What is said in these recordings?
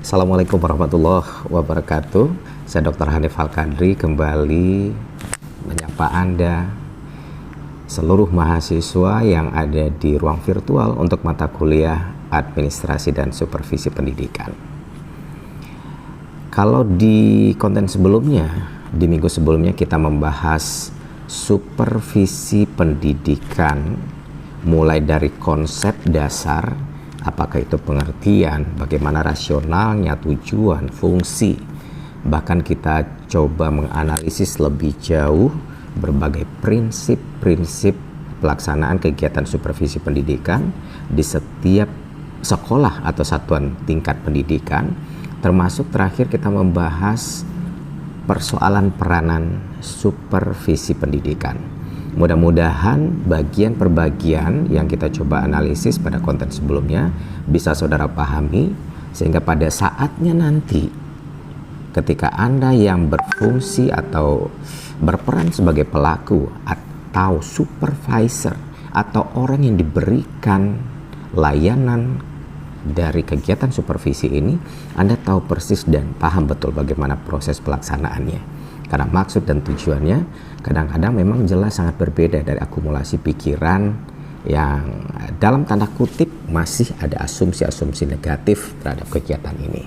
Assalamualaikum warahmatullahi wabarakatuh. Saya Dr. Hanif Al-Qadri kembali menyapa Anda seluruh mahasiswa yang ada di ruang virtual untuk mata kuliah Administrasi dan Supervisi Pendidikan. Kalau di konten sebelumnya, di minggu sebelumnya kita membahas supervisi pendidikan mulai dari konsep dasar, apakah itu pengertian, bagaimana rasionalnya, tujuan, fungsi. Bahkan kita coba menganalisis lebih jauh berbagai prinsip-prinsip pelaksanaan kegiatan supervisi pendidikan di setiap sekolah atau satuan tingkat pendidikan. Termasuk terakhir kita membahas persoalan peranan supervisi pendidikan. Mudah-mudahan bagian per bagian yang kita coba analisis pada konten sebelumnya bisa saudara pahami, sehingga pada saatnya nanti ketika Anda yang berfungsi atau berperan sebagai pelaku atau supervisor atau orang yang diberikan layanan dari kegiatan supervisi ini, Anda tahu persis dan paham betul bagaimana proses pelaksanaannya. Karena maksud dan tujuannya kadang-kadang memang jelas sangat berbeda dari akumulasi pikiran yang dalam tanda kutip masih ada asumsi-asumsi negatif terhadap kegiatan ini.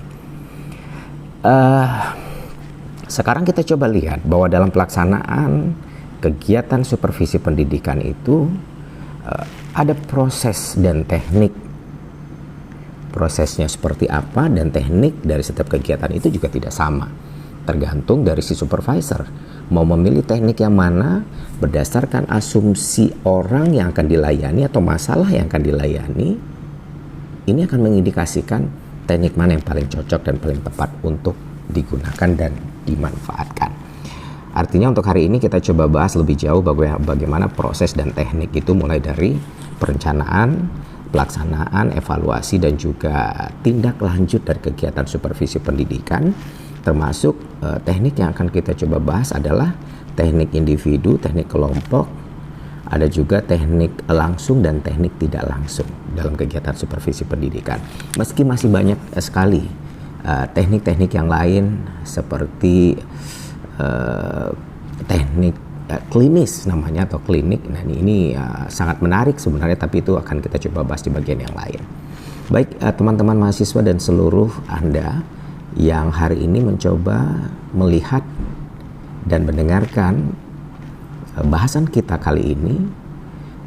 Sekarang kita coba lihat bahwa dalam pelaksanaan kegiatan supervisi pendidikan itu ada proses dan teknik. Prosesnya seperti apa dan teknik dari setiap kegiatan itu juga tidak sama. Tergantung dari si supervisor mau memilih teknik yang mana berdasarkan asumsi orang yang akan dilayani atau masalah yang akan dilayani. Ini akan mengindikasikan teknik mana yang paling cocok dan paling tepat untuk digunakan dan dimanfaatkan. Artinya untuk hari ini kita coba bahas lebih jauh bagaimana proses dan teknik itu mulai dari perencanaan, pelaksanaan, evaluasi, dan juga tindak lanjut dari kegiatan supervisi pendidikan. Termasuk teknik yang akan kita coba bahas adalah teknik individu, teknik kelompok, ada juga teknik langsung dan teknik tidak langsung dalam kegiatan supervisi pendidikan. Meski masih banyak sekali teknik-teknik yang lain seperti teknik klinis namanya atau klinik. Nah ini sangat menarik sebenarnya, tapi itu akan kita coba bahas di bagian yang lain. Baik teman-teman mahasiswa dan seluruh Anda yang hari ini mencoba melihat dan mendengarkan bahasan kita kali ini,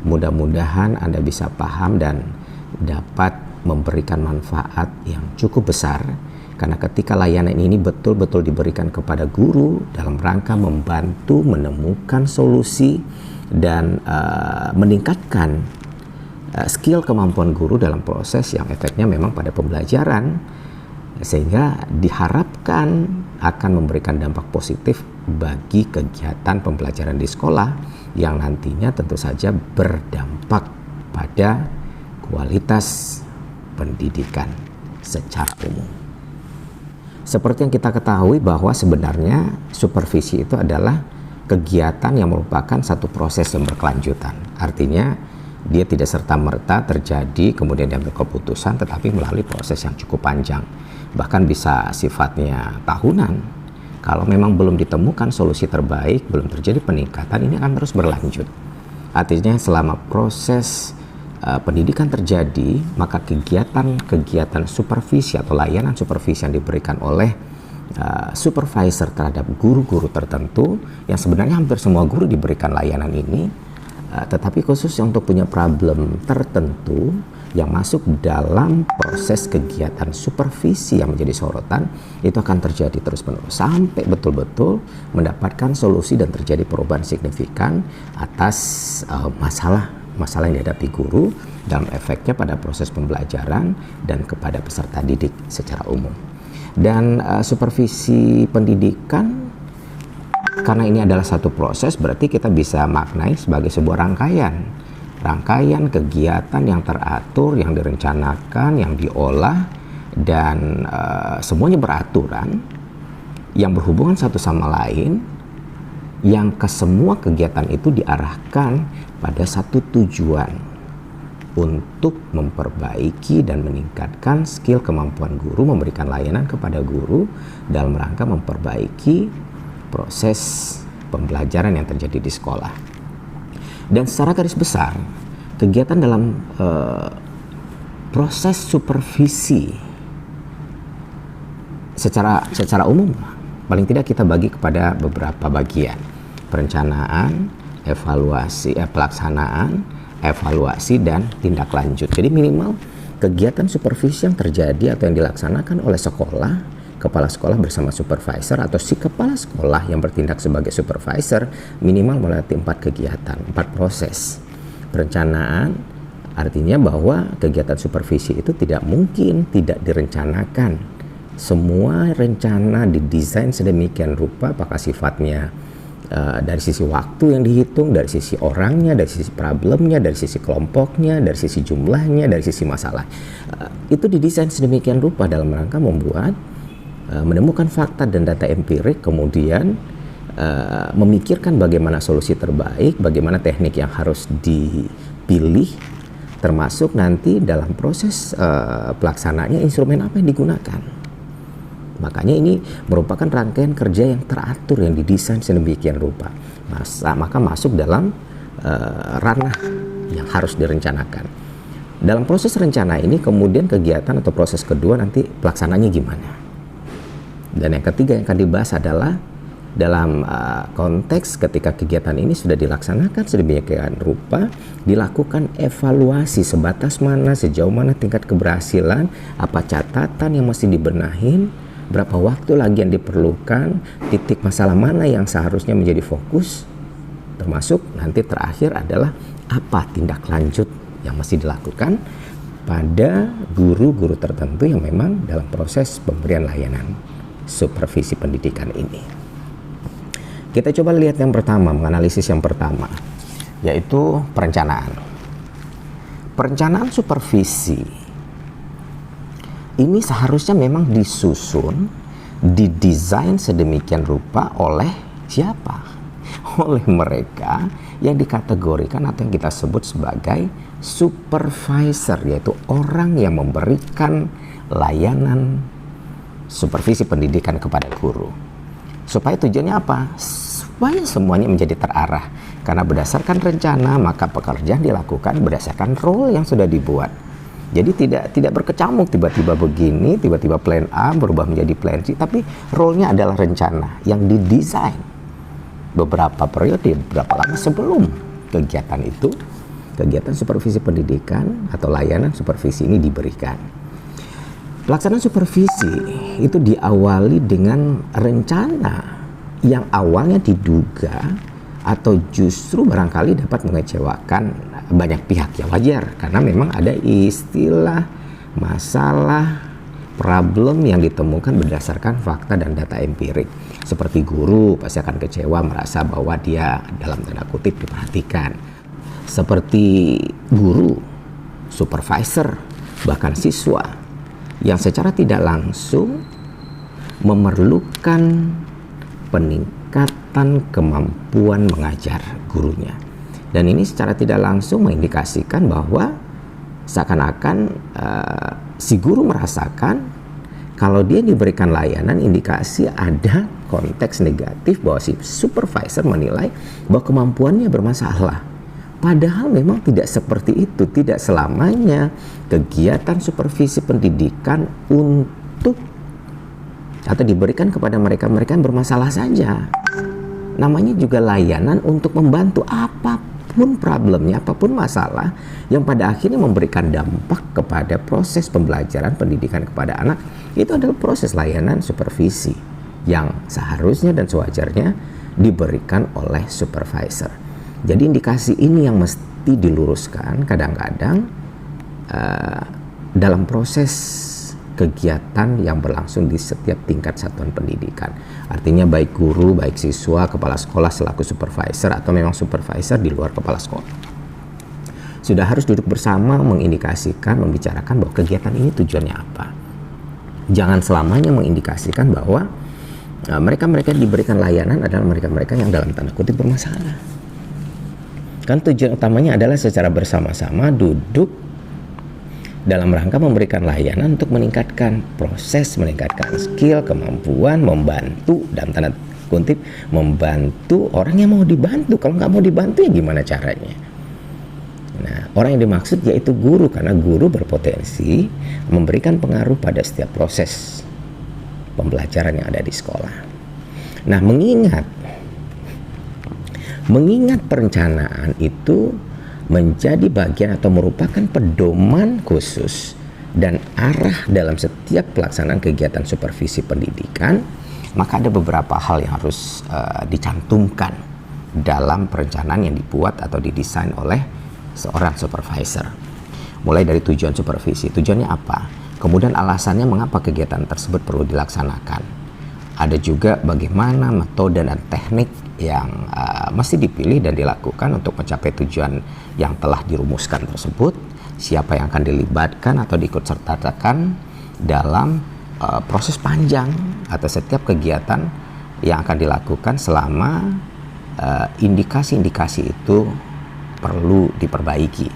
mudah-mudahan Anda bisa paham dan dapat memberikan manfaat yang cukup besar, karena ketika layanan ini betul-betul diberikan kepada guru dalam rangka membantu menemukan solusi dan meningkatkan skill kemampuan guru dalam proses yang efeknya memang pada pembelajaran, sehingga diharapkan akan memberikan dampak positif bagi kegiatan pembelajaran di sekolah yang nantinya tentu saja berdampak pada kualitas pendidikan secara umum. Seperti yang kita ketahui bahwa sebenarnya supervisi itu adalah kegiatan yang merupakan satu proses yang berkelanjutan. Artinya dia tidak serta-merta terjadi kemudian diambil keputusan, tetapi melalui proses yang cukup panjang. Bahkan bisa sifatnya tahunan. Kalau memang belum ditemukan solusi terbaik, belum terjadi peningkatan, ini akan terus berlanjut. Artinya selama proses pendidikan terjadi, maka kegiatan supervisi atau layanan supervisi yang diberikan oleh supervisor terhadap guru-guru tertentu, yang sebenarnya hampir semua guru diberikan layanan ini, tetapi khusus untuk punya problem tertentu yang masuk dalam proses kegiatan supervisi yang menjadi sorotan, itu akan terjadi terus-menerus sampai betul-betul mendapatkan solusi dan terjadi perubahan signifikan atas masalah yang dihadapi guru dalam efeknya pada proses pembelajaran dan kepada peserta didik secara umum. Dan supervisi pendidikan, karena ini adalah satu proses, berarti kita bisa maknai sebagai sebuah rangkaian kegiatan yang teratur, yang direncanakan, yang diolah, dan semuanya beraturan, yang berhubungan satu sama lain, yang kesemua kegiatan itu diarahkan pada satu tujuan. untuk memperbaiki dan meningkatkan skill kemampuan guru, memberikan layanan kepada guru dalam rangka memperbaiki proses pembelajaran yang terjadi di sekolah. Dan secara garis besar, kegiatan dalam proses supervisi secara umum paling tidak kita bagi kepada beberapa bagian: perencanaan, evaluasi, pelaksanaan, evaluasi, dan tindak lanjut. Jadi minimal kegiatan supervisi yang terjadi atau yang dilaksanakan oleh sekolah, kepala sekolah bersama supervisor atau si kepala sekolah yang bertindak sebagai supervisor minimal melewati 4 kegiatan, 4 proses. Perencanaan artinya bahwa kegiatan supervisi itu tidak mungkin tidak direncanakan. Semua rencana didesain sedemikian rupa, apakah sifatnya dari sisi waktu yang dihitung, dari sisi orangnya, dari sisi problemnya, dari sisi kelompoknya, dari sisi jumlahnya, dari sisi masalah. Itu didesain sedemikian rupa dalam rangka membuat menemukan fakta dan data empirik, kemudian memikirkan bagaimana solusi terbaik, bagaimana teknik yang harus dipilih, termasuk nanti dalam proses pelaksanaannya instrumen apa yang digunakan. Makanya ini merupakan rangkaian kerja yang teratur, yang didesain sedemikian rupa. Maka masuk dalam ranah yang harus direncanakan. Dalam proses rencana ini kemudian kegiatan atau proses kedua nanti pelaksananya gimana. Dan yang ketiga yang akan dibahas adalah dalam konteks ketika kegiatan ini sudah dilaksanakan sedemikian rupa, dilakukan evaluasi sebatas mana, sejauh mana tingkat keberhasilan, apa catatan yang mesti dibenahin, berapa waktu lagi yang diperlukan, titik masalah mana yang seharusnya menjadi fokus, termasuk nanti terakhir adalah apa tindak lanjut yang mesti dilakukan pada guru-guru tertentu yang memang dalam proses pemberian layanan supervisi pendidikan ini. Kita coba lihat yang pertama, menganalisis yang pertama, yaitu perencanaan. Perencanaan supervisi ini seharusnya memang disusun, didesain sedemikian rupa oleh siapa? Oleh mereka yang dikategorikan atau yang kita sebut sebagai supervisor, yaitu orang yang memberikan layanan supervisi pendidikan kepada guru. Supaya tujuannya apa? Supaya semuanya menjadi terarah. Karena berdasarkan rencana, maka pekerjaan dilakukan berdasarkan role yang sudah dibuat. Jadi tidak berkecamuk, tiba-tiba begini, tiba-tiba plan A berubah menjadi plan C, tapi role-nya adalah rencana yang didesain beberapa periode, beberapa lama sebelum kegiatan itu, kegiatan supervisi pendidikan atau layanan supervisi ini diberikan. Pelaksanaan supervisi itu diawali dengan rencana yang awalnya diduga atau justru barangkali dapat mengecewakan banyak pihak. Ya wajar, karena memang ada istilah masalah, problem yang ditemukan berdasarkan fakta dan data empirik. Seperti guru pasti akan kecewa merasa bahwa dia dalam tanda kutip diperhatikan. Seperti guru, supervisor, bahkan siswa yang secara tidak langsung memerlukan peningkatan kemampuan mengajar gurunya. Dan ini secara tidak langsung mengindikasikan bahwa seakan-akan si guru merasakan kalau dia diberikan layanan, indikasi ada konteks negatif bahwa si supervisor menilai bahwa kemampuannya bermasalah. Padahal memang tidak seperti itu. Tidak selamanya kegiatan supervisi pendidikan untuk atau diberikan kepada mereka-mereka yang bermasalah saja. Namanya juga layanan untuk membantu apapun problemnya, apapun masalah yang pada akhirnya memberikan dampak kepada proses pembelajaran pendidikan kepada anak. Itu adalah proses layanan supervisi yang seharusnya dan sewajarnya diberikan oleh supervisor. Jadi indikasi ini yang mesti diluruskan kadang-kadang dalam proses kegiatan yang berlangsung di setiap tingkat satuan pendidikan. Artinya baik guru, baik siswa, kepala sekolah selaku supervisor atau memang supervisor di luar kepala sekolah sudah harus duduk bersama mengindikasikan, membicarakan bahwa kegiatan ini tujuannya apa. Jangan selamanya mengindikasikan bahwa mereka-mereka diberikan layanan adalah mereka-mereka yang dalam tanda kutip bermasalah. Kan tujuan utamanya adalah secara bersama-sama duduk dalam rangka memberikan layanan untuk meningkatkan proses, meningkatkan skill, kemampuan, membantu, dalam tanda kutip, membantu orang yang mau dibantu. Kalau nggak mau dibantu ya gimana caranya? Nah, orang yang dimaksud yaitu guru, karena guru berpotensi memberikan pengaruh pada setiap proses pembelajaran yang ada di sekolah. Nah, mengingat perencanaan itu menjadi bagian atau merupakan pedoman khusus dan arah dalam setiap pelaksanaan kegiatan supervisi pendidikan, maka ada beberapa hal yang harus dicantumkan dalam perencanaan yang dibuat atau didesain oleh seorang supervisor. Mulai dari tujuan supervisi, tujuannya apa? Kemudian alasannya mengapa kegiatan tersebut perlu dilaksanakan. Ada juga bagaimana metode dan teknik yang mesti dipilih dan dilakukan untuk mencapai tujuan yang telah dirumuskan tersebut, siapa yang akan dilibatkan atau diikutsertakan dalam proses panjang atau setiap kegiatan yang akan dilakukan selama indikasi-indikasi itu perlu diperbaiki.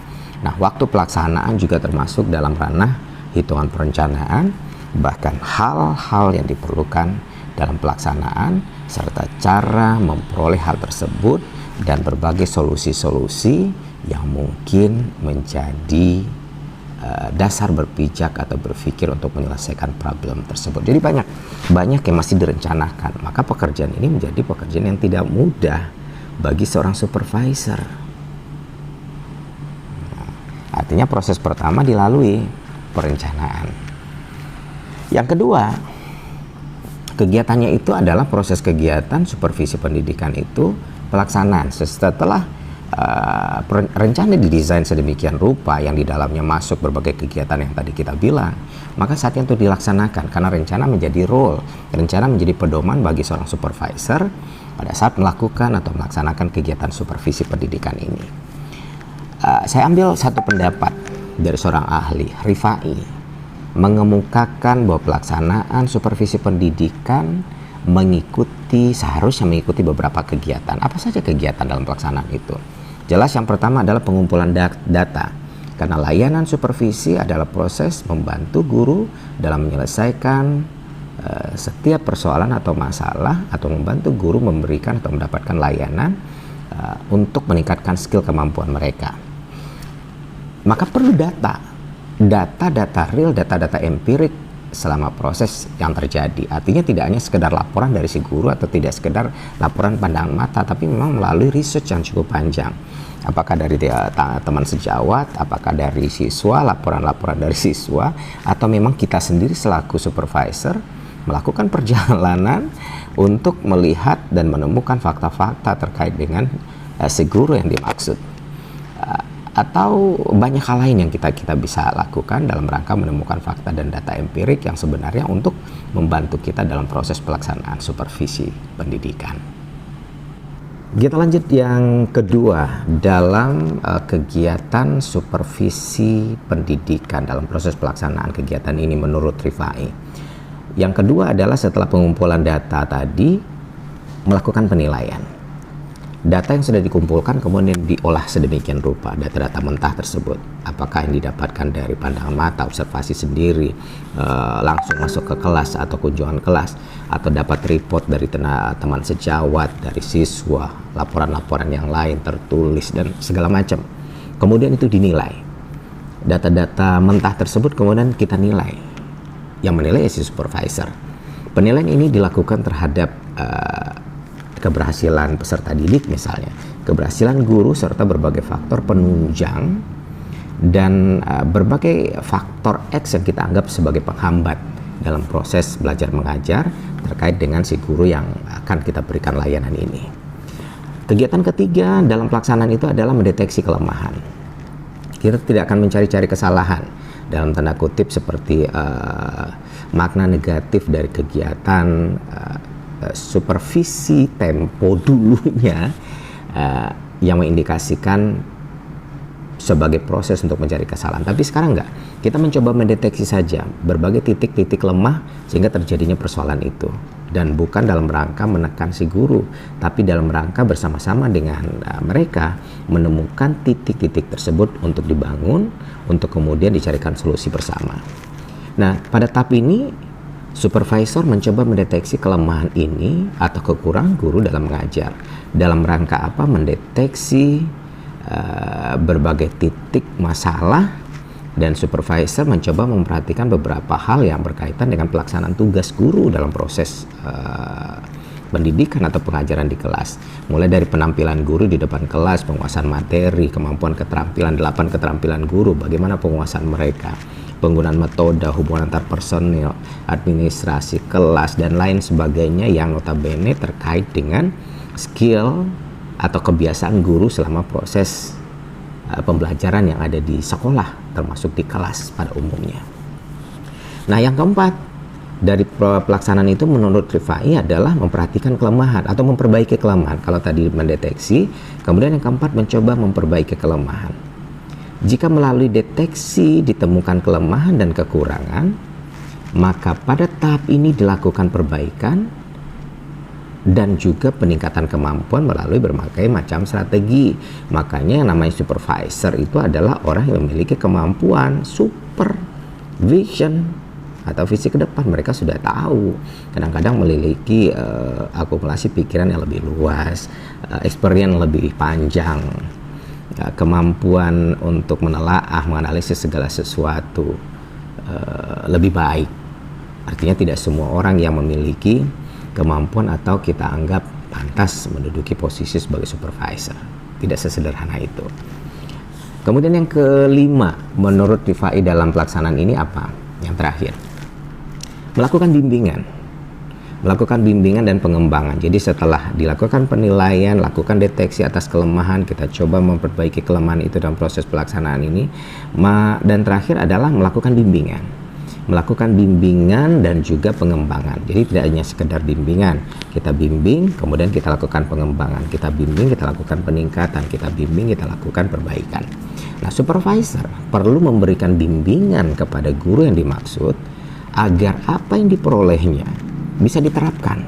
Nah, waktu pelaksanaan juga termasuk dalam ranah hitungan perencanaan, bahkan hal-hal yang diperlukan dalam pelaksanaan serta cara memperoleh hal tersebut dan berbagai solusi-solusi yang mungkin menjadi dasar berpijak atau berpikir untuk menyelesaikan problem tersebut. Jadi banyak yang masih direncanakan. Maka pekerjaan ini menjadi pekerjaan yang tidak mudah bagi seorang supervisor. Nah, artinya proses pertama dilalui perencanaan. Yang kedua, kegiatannya itu adalah proses kegiatan supervisi pendidikan itu pelaksanaan. Setelah rencana didesain sedemikian rupa yang di dalamnya masuk berbagai kegiatan yang tadi kita bilang, maka saatnya untuk dilaksanakan, karena rencana menjadi role, rencana menjadi pedoman bagi seorang supervisor pada saat melakukan atau melaksanakan kegiatan supervisi pendidikan ini. Saya ambil satu pendapat dari seorang ahli, Rifai, mengemukakan bahwa pelaksanaan supervisi pendidikan seharusnya mengikuti beberapa kegiatan. Apa saja kegiatan dalam pelaksanaan itu? Jelas yang pertama adalah pengumpulan data, karena layanan supervisi adalah proses membantu guru dalam menyelesaikan setiap persoalan atau masalah, atau membantu guru memberikan atau mendapatkan layanan untuk meningkatkan skill kemampuan mereka. Maka perlu data real, data empirik selama proses yang terjadi. Artinya tidak hanya sekedar laporan dari si guru atau tidak sekedar laporan pandang mata, tapi memang melalui research yang cukup panjang. Apakah dari teman sejawat, apakah dari siswa, laporan-laporan dari siswa, atau memang kita sendiri selaku supervisor melakukan perjalanan untuk melihat dan menemukan fakta-fakta terkait dengan si guru yang dimaksud. Atau banyak hal lain yang kita bisa lakukan dalam rangka menemukan fakta dan data empirik yang sebenarnya untuk membantu kita dalam proses pelaksanaan supervisi pendidikan. Kita lanjut yang kedua dalam kegiatan supervisi pendidikan dalam proses pelaksanaan kegiatan ini menurut Rifai. Yang kedua adalah setelah pengumpulan data tadi, melakukan penilaian. Data yang sudah dikumpulkan kemudian diolah sedemikian rupa, data-data mentah tersebut. Apakah yang didapatkan dari pandangan mata, observasi sendiri, langsung masuk ke kelas atau kunjungan kelas, atau dapat report dari teman sejawat, dari siswa, laporan-laporan yang lain tertulis, dan segala macam. Kemudian itu dinilai. Data-data mentah tersebut kemudian kita nilai. Yang menilai si supervisor. Penilaian ini dilakukan terhadap keberhasilan peserta didik misalnya, keberhasilan guru serta berbagai faktor penunjang dan berbagai faktor X yang kita anggap sebagai penghambat dalam proses belajar mengajar terkait dengan si guru yang akan kita berikan layanan ini. Kegiatan ketiga dalam pelaksanaan itu adalah mendeteksi kelemahan. Kita tidak akan mencari-cari kesalahan dalam tanda kutip seperti makna negatif dari kegiatan supervisi tempo dulunya yang mengindikasikan sebagai proses untuk mencari kesalahan. Tapi sekarang enggak, kita mencoba mendeteksi saja berbagai titik-titik lemah sehingga terjadinya persoalan itu, dan bukan dalam rangka menekan si guru, tapi dalam rangka bersama-sama dengan mereka menemukan titik-titik tersebut untuk dibangun, untuk kemudian dicarikan solusi bersama. Nah, pada tahap ini supervisor mencoba mendeteksi kelemahan ini atau kekurangan guru dalam mengajar. Dalam rangka apa? Mendeteksi berbagai titik masalah, dan supervisor mencoba memperhatikan beberapa hal yang berkaitan dengan pelaksanaan tugas guru dalam proses pendidikan atau pengajaran di kelas. Mulai dari penampilan guru di depan kelas, penguasaan materi, kemampuan keterampilan, 8 keterampilan guru, bagaimana penguasaan mereka, penggunaan metode, hubungan antar personil, administrasi kelas, dan lain sebagainya yang notabene terkait dengan skill atau kebiasaan guru selama proses pembelajaran yang ada di sekolah, termasuk di kelas pada umumnya. Nah, yang keempat dari pelaksanaan itu menurut Rifai adalah memperhatikan kelemahan atau memperbaiki kelemahan. Kalau tadi mendeteksi, kemudian yang keempat mencoba memperbaiki kelemahan. Jika melalui deteksi ditemukan kelemahan dan kekurangan, maka pada tahap ini dilakukan perbaikan dan juga peningkatan kemampuan melalui berbagai macam strategi. Makanya yang namanya supervisor itu adalah orang yang memiliki kemampuan supervision atau visi ke depan. Mereka sudah tahu, kadang-kadang memiliki akumulasi pikiran yang lebih luas, experience lebih panjang, kemampuan untuk menelaah, menganalisis segala sesuatu lebih baik. Artinya tidak semua orang yang memiliki kemampuan atau kita anggap pantas menduduki posisi sebagai supervisor. Tidak sesederhana itu. Kemudian yang kelima, menurut Rifai dalam pelaksanaan ini apa? Yang terakhir, melakukan bimbingan. Melakukan bimbingan dan pengembangan. Jadi setelah dilakukan penilaian, lakukan deteksi atas kelemahan, kita coba memperbaiki kelemahan itu dalam proses pelaksanaan ini. Dan terakhir adalah melakukan bimbingan. Melakukan bimbingan dan juga pengembangan. Jadi tidak hanya sekedar bimbingan, kita bimbing, kemudian kita lakukan pengembangan, kita bimbing, kita lakukan peningkatan, kita bimbing, kita lakukan perbaikan. Nah, supervisor perlu memberikan bimbingan kepada guru yang dimaksud agar apa yang diperolehnya bisa diterapkan,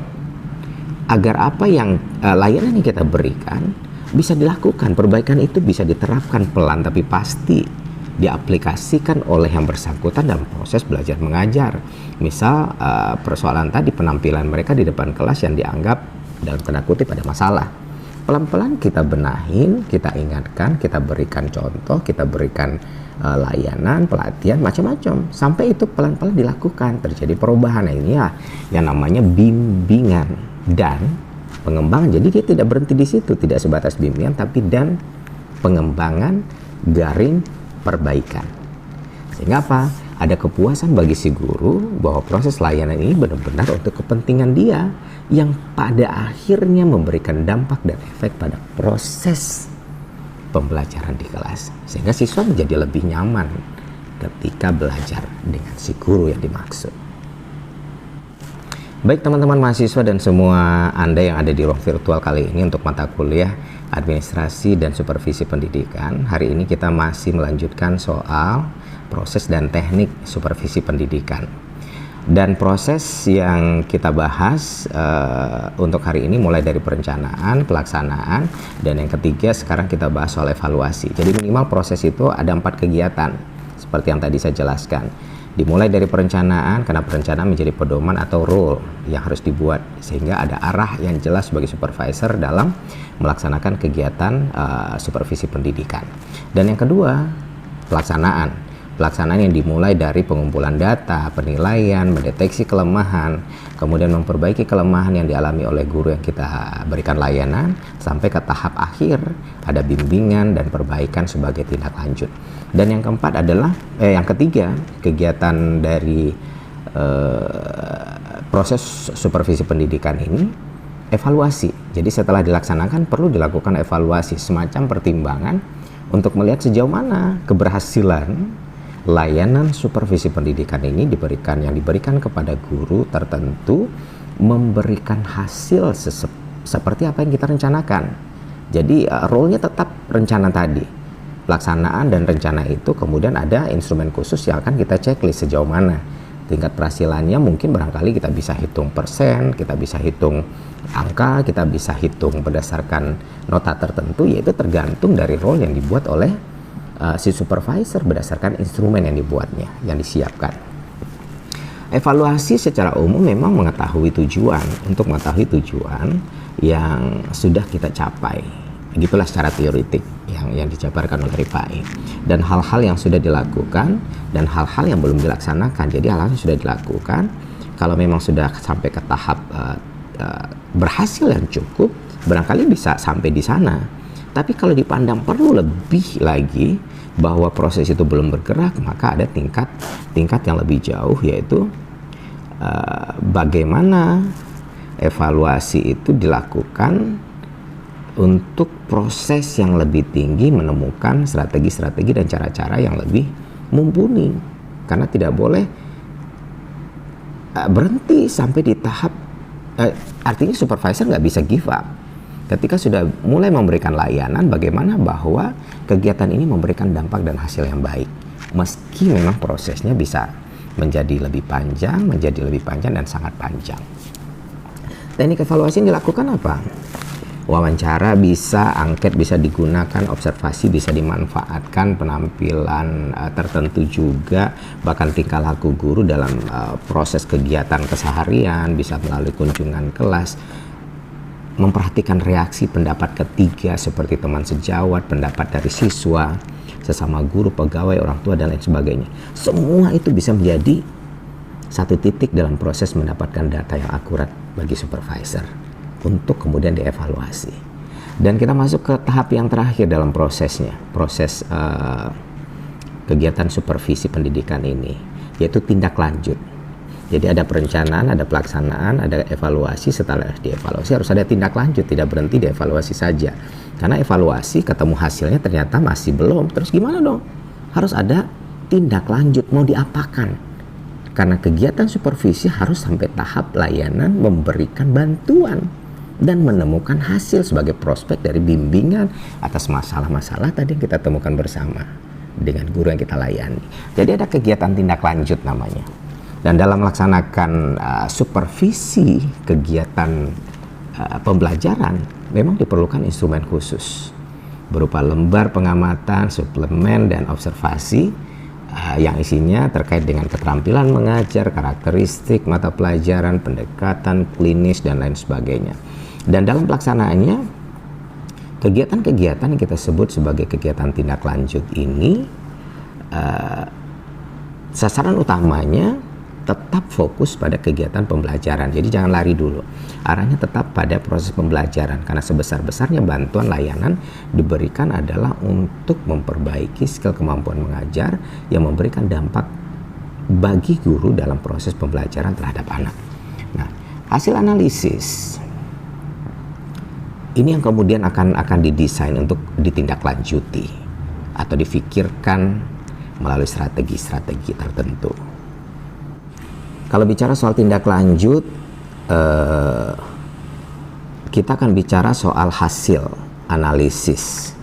agar apa yang layanan yang kita berikan bisa dilakukan, perbaikan itu bisa diterapkan pelan tapi pasti diaplikasikan oleh yang bersangkutan dalam proses belajar mengajar. Misal persoalan tadi, penampilan mereka di depan kelas yang dianggap dalam tanda kutip ada masalah. Pelan-pelan kita benahin, kita ingatkan, kita berikan contoh, kita berikan layanan, pelatihan, macam-macam. Sampai itu pelan-pelan dilakukan, terjadi perubahan. Nah, ini ya yang namanya bimbingan dan pengembangan. Jadi dia tidak berhenti di situ, tidak sebatas bimbingan, tapi dan pengembangan garing perbaikan. Sehingga apa? Ada kepuasan bagi si guru bahwa proses layanan ini benar-benar untuk kepentingan dia, yang pada akhirnya memberikan dampak dan efek pada proses pembelajaran di kelas. Sehingga siswa menjadi lebih nyaman ketika belajar dengan si guru yang dimaksud. Baik teman-teman mahasiswa dan semua Anda yang ada di ruang virtual kali ini untuk mata kuliah Administrasi dan Supervisi Pendidikan. Hari ini kita masih melanjutkan soal proses dan teknik supervisi pendidikan. Dan proses yang kita bahas untuk hari ini mulai dari perencanaan, pelaksanaan, dan yang ketiga sekarang kita bahas soal evaluasi. Jadi minimal proses itu ada 4 kegiatan seperti yang tadi saya jelaskan. Dimulai dari perencanaan, karena perencanaan menjadi pedoman atau rule yang harus dibuat sehingga ada arah yang jelas sebagai supervisor dalam melaksanakan kegiatan supervisi pendidikan. Dan yang kedua, pelaksanaan. Pelaksanaan yang dimulai dari pengumpulan data, penilaian, mendeteksi kelemahan, kemudian memperbaiki kelemahan yang dialami oleh guru yang kita berikan layanan, sampai ke tahap akhir ada bimbingan dan perbaikan sebagai tindak lanjut. Dan yang keempat adalah yang ketiga, kegiatan dari proses supervisi pendidikan ini evaluasi. Jadi setelah dilaksanakan perlu dilakukan evaluasi, semacam pertimbangan untuk melihat sejauh mana keberhasilan layanan supervisi pendidikan ini yang diberikan kepada guru tertentu memberikan hasil seperti apa yang kita rencanakan. Jadi role-nya tetap rencana tadi, pelaksanaan dan rencana itu kemudian ada instrumen khusus yang akan kita checklist sejauh mana tingkat berhasilannya. Mungkin barangkali kita bisa hitung persen, kita bisa hitung angka, kita bisa hitung berdasarkan nota tertentu, yaitu tergantung dari role yang dibuat oleh si supervisor berdasarkan instrumen yang dibuatnya, yang disiapkan. Evaluasi secara umum memang mengetahui tujuan, untuk mengetahui tujuan yang sudah kita capai. Gitulah secara teoritik yang dijabarkan oleh RIPAI, dan hal-hal yang sudah dilakukan dan hal-hal yang belum dilaksanakan. Jadi hal-hal yang sudah dilakukan, kalau memang sudah sampai ke tahap berhasil yang cukup, barangkali bisa sampai di sana. Tapi kalau dipandang perlu lebih lagi, bahwa proses itu belum bergerak, maka ada tingkat yang lebih jauh, yaitu bagaimana evaluasi itu dilakukan untuk proses yang lebih tinggi, menemukan strategi-strategi dan cara-cara yang lebih mumpuni. Karena tidak boleh berhenti sampai di tahap, artinya supervisor nggak bisa give up. Ketika sudah mulai memberikan layanan, bagaimana bahwa kegiatan ini memberikan dampak dan hasil yang baik, meski memang prosesnya bisa menjadi lebih panjang dan sangat panjang. Teknik evaluasi yang dilakukan apa? Wawancara bisa, angket bisa digunakan, observasi bisa dimanfaatkan, penampilan tertentu juga, bahkan tingkah laku guru dalam proses kegiatan keseharian, bisa melalui kunjungan kelas, memperhatikan reaksi pendapat ketiga seperti teman sejawat, pendapat dari siswa, sesama guru, pegawai, orang tua, dan lain sebagainya. Semua itu bisa menjadi satu titik dalam proses mendapatkan data yang akurat bagi supervisor untuk kemudian dievaluasi. Dan kita masuk ke tahap yang terakhir dalam prosesnya, proses kegiatan supervisi pendidikan ini, yaitu tindak lanjut. Jadi ada perencanaan, ada pelaksanaan, ada evaluasi. Setelah dievaluasi harus ada tindak lanjut, tidak berhenti dievaluasi saja. Karena evaluasi ketemu hasilnya ternyata masih belum, terus gimana dong? Harus ada tindak lanjut, mau diapakan? Karena kegiatan supervisi harus sampai tahap layanan memberikan bantuan dan menemukan hasil sebagai prospek dari bimbingan atas masalah-masalah tadi yang kita temukan bersama dengan guru yang kita layani. Jadi ada kegiatan tindak lanjut namanya. Dan dalam melaksanakan supervisi kegiatan pembelajaran memang diperlukan instrumen khusus berupa lembar pengamatan, suplemen, dan observasi yang isinya terkait dengan keterampilan mengajar, karakteristik mata pelajaran, pendekatan klinis, dan lain sebagainya. Dan dalam pelaksanaannya, kegiatan-kegiatan yang kita sebut sebagai kegiatan tindak lanjut ini, sasaran utamanya tetap fokus pada kegiatan pembelajaran. Jadi jangan lari dulu. Arahnya tetap pada proses pembelajaran, karena sebesar-besarnya bantuan layanan diberikan adalah untuk memperbaiki skill kemampuan mengajar yang memberikan dampak bagi guru dalam proses pembelajaran terhadap anak. Nah, hasil analisis ini yang kemudian akan didesain untuk ditindaklanjuti atau difikirkan melalui strategi-strategi tertentu. Kalau bicara soal tindak lanjut, kita akan bicara soal hasil analisis,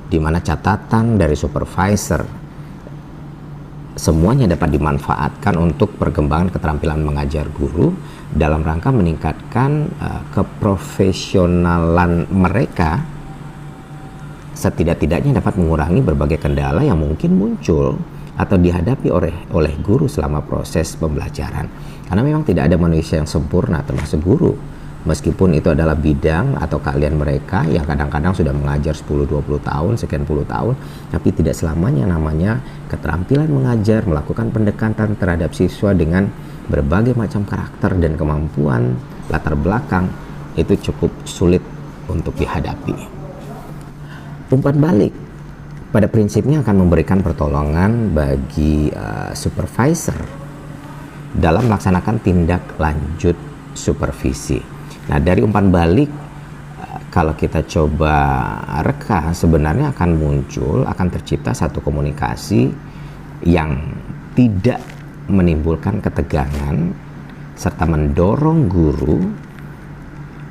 di mana catatan dari supervisor semuanya dapat dimanfaatkan untuk perkembangan keterampilan mengajar guru dalam rangka meningkatkan keprofesionalan mereka, setidak-tidaknya dapat mengurangi berbagai kendala yang mungkin muncul atau dihadapi oleh guru selama proses pembelajaran. Karena memang tidak ada manusia yang sempurna, termasuk guru. Meskipun itu adalah bidang atau keahlian mereka yang kadang-kadang sudah mengajar 10-20 tahun, sekian puluh tahun, tapi tidak selamanya namanya keterampilan mengajar, melakukan pendekatan terhadap siswa dengan berbagai macam karakter dan kemampuan, latar belakang, itu cukup sulit untuk dihadapi. Umpan balik pada prinsipnya akan memberikan pertolongan bagi supervisor dalam melaksanakan tindak lanjut supervisi. Nah, dari umpan balik kalau kita coba reka, sebenarnya akan tercipta satu komunikasi yang tidak menimbulkan ketegangan serta mendorong guru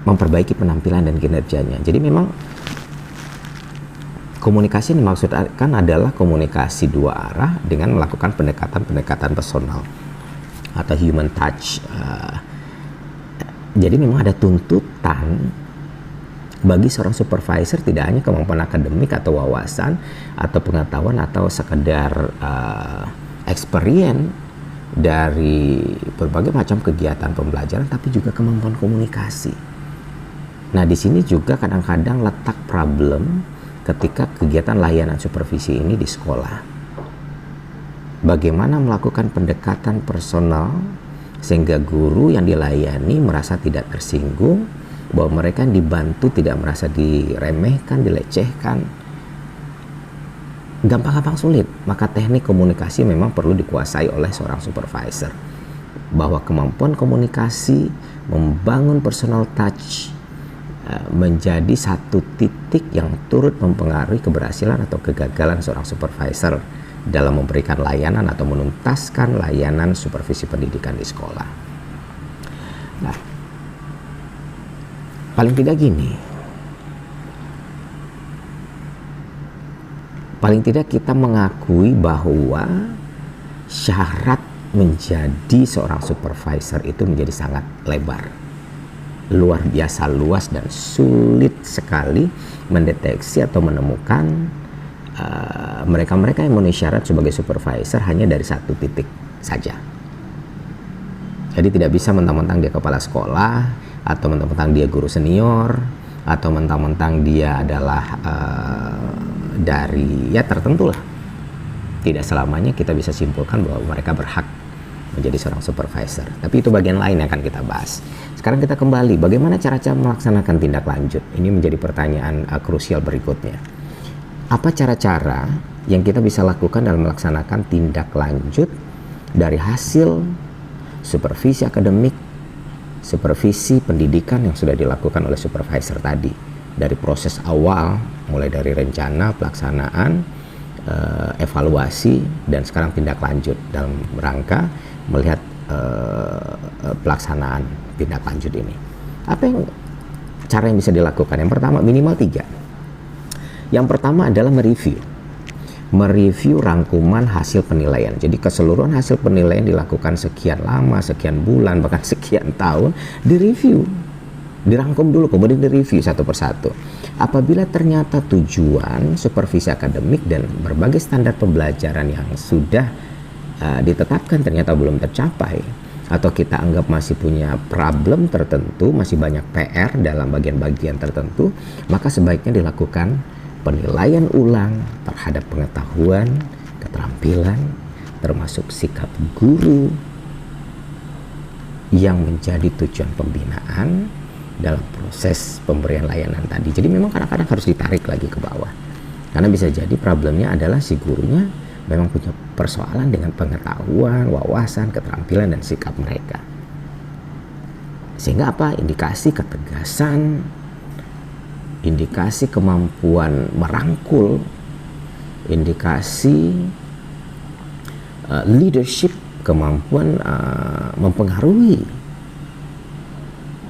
memperbaiki penampilan dan kinerjanya. Jadi memang Komunikasi yang dimaksudkan adalah komunikasi dua arah dengan melakukan pendekatan-pendekatan personal atau human touch. Jadi memang ada tuntutan bagi seorang supervisor, tidak hanya kemampuan akademik atau wawasan atau pengetahuan atau sekedar experience dari berbagai macam kegiatan pembelajaran, tapi juga kemampuan komunikasi. Nah, di sini juga kadang-kadang letak problem ketika kegiatan layanan supervisi ini di sekolah. Bagaimana melakukan pendekatan personal sehingga guru yang dilayani merasa tidak tersinggung, bahwa mereka yang dibantu tidak merasa diremehkan, dilecehkan. Gampang-gampang sulit, maka teknik komunikasi memang perlu dikuasai oleh seorang supervisor. Bahwa kemampuan komunikasi, membangun personal touch, menjadi satu titik yang turut mempengaruhi keberhasilan atau kegagalan seorang supervisor dalam memberikan layanan atau menuntaskan layanan supervisi pendidikan di sekolah. Nah, paling tidak gini, paling tidak kita mengakui bahwa syarat menjadi seorang supervisor itu menjadi sangat lebar, luar biasa luas, dan sulit sekali mendeteksi atau menemukan mereka-mereka yang memenuhi syarat sebagai supervisor hanya dari satu titik saja. Jadi tidak bisa mentang-mentang dia kepala sekolah, atau mentang-mentang dia guru senior, atau mentang-mentang dia adalah dari tertentu lah. Tidak selamanya kita bisa simpulkan bahwa mereka berhak menjadi seorang supervisor. Tapi itu bagian lain yang akan kita bahas. Sekarang kita kembali, bagaimana cara-cara melaksanakan tindak lanjut? Ini menjadi pertanyaan krusial berikutnya. Apa cara-cara yang kita bisa lakukan dalam melaksanakan tindak lanjut dari hasil supervisi akademik, supervisi pendidikan yang sudah dilakukan oleh supervisor tadi? Dari proses awal, mulai dari rencana, pelaksanaan, evaluasi, dan sekarang tindak lanjut dalam rangka melihat pelaksanaan tindak lanjut ini. Apa yang cara yang bisa dilakukan? Yang pertama, minimal 3. Yang pertama adalah mereview rangkuman hasil penilaian. Jadi keseluruhan hasil penilaian dilakukan sekian lama, sekian bulan, bahkan sekian tahun, direview, dirangkum dulu, kemudian direview satu persatu. Apabila ternyata tujuan supervisi akademik dan berbagai standar pembelajaran yang sudah ditetapkan ternyata belum tercapai, atau kita anggap masih punya problem tertentu, masih banyak PR dalam bagian-bagian tertentu, maka sebaiknya dilakukan penilaian ulang terhadap pengetahuan, keterampilan, termasuk sikap guru yang menjadi tujuan pembinaan dalam proses pemberian layanan tadi. Jadi memang kadang-kadang harus ditarik lagi ke bawah, karena bisa jadi problemnya adalah si gurunya memang punya persoalan dengan pengetahuan, wawasan, keterampilan, dan sikap mereka. Sehingga apa? Indikasi ketegasan, indikasi kemampuan merangkul, indikasi leadership, kemampuan mempengaruhi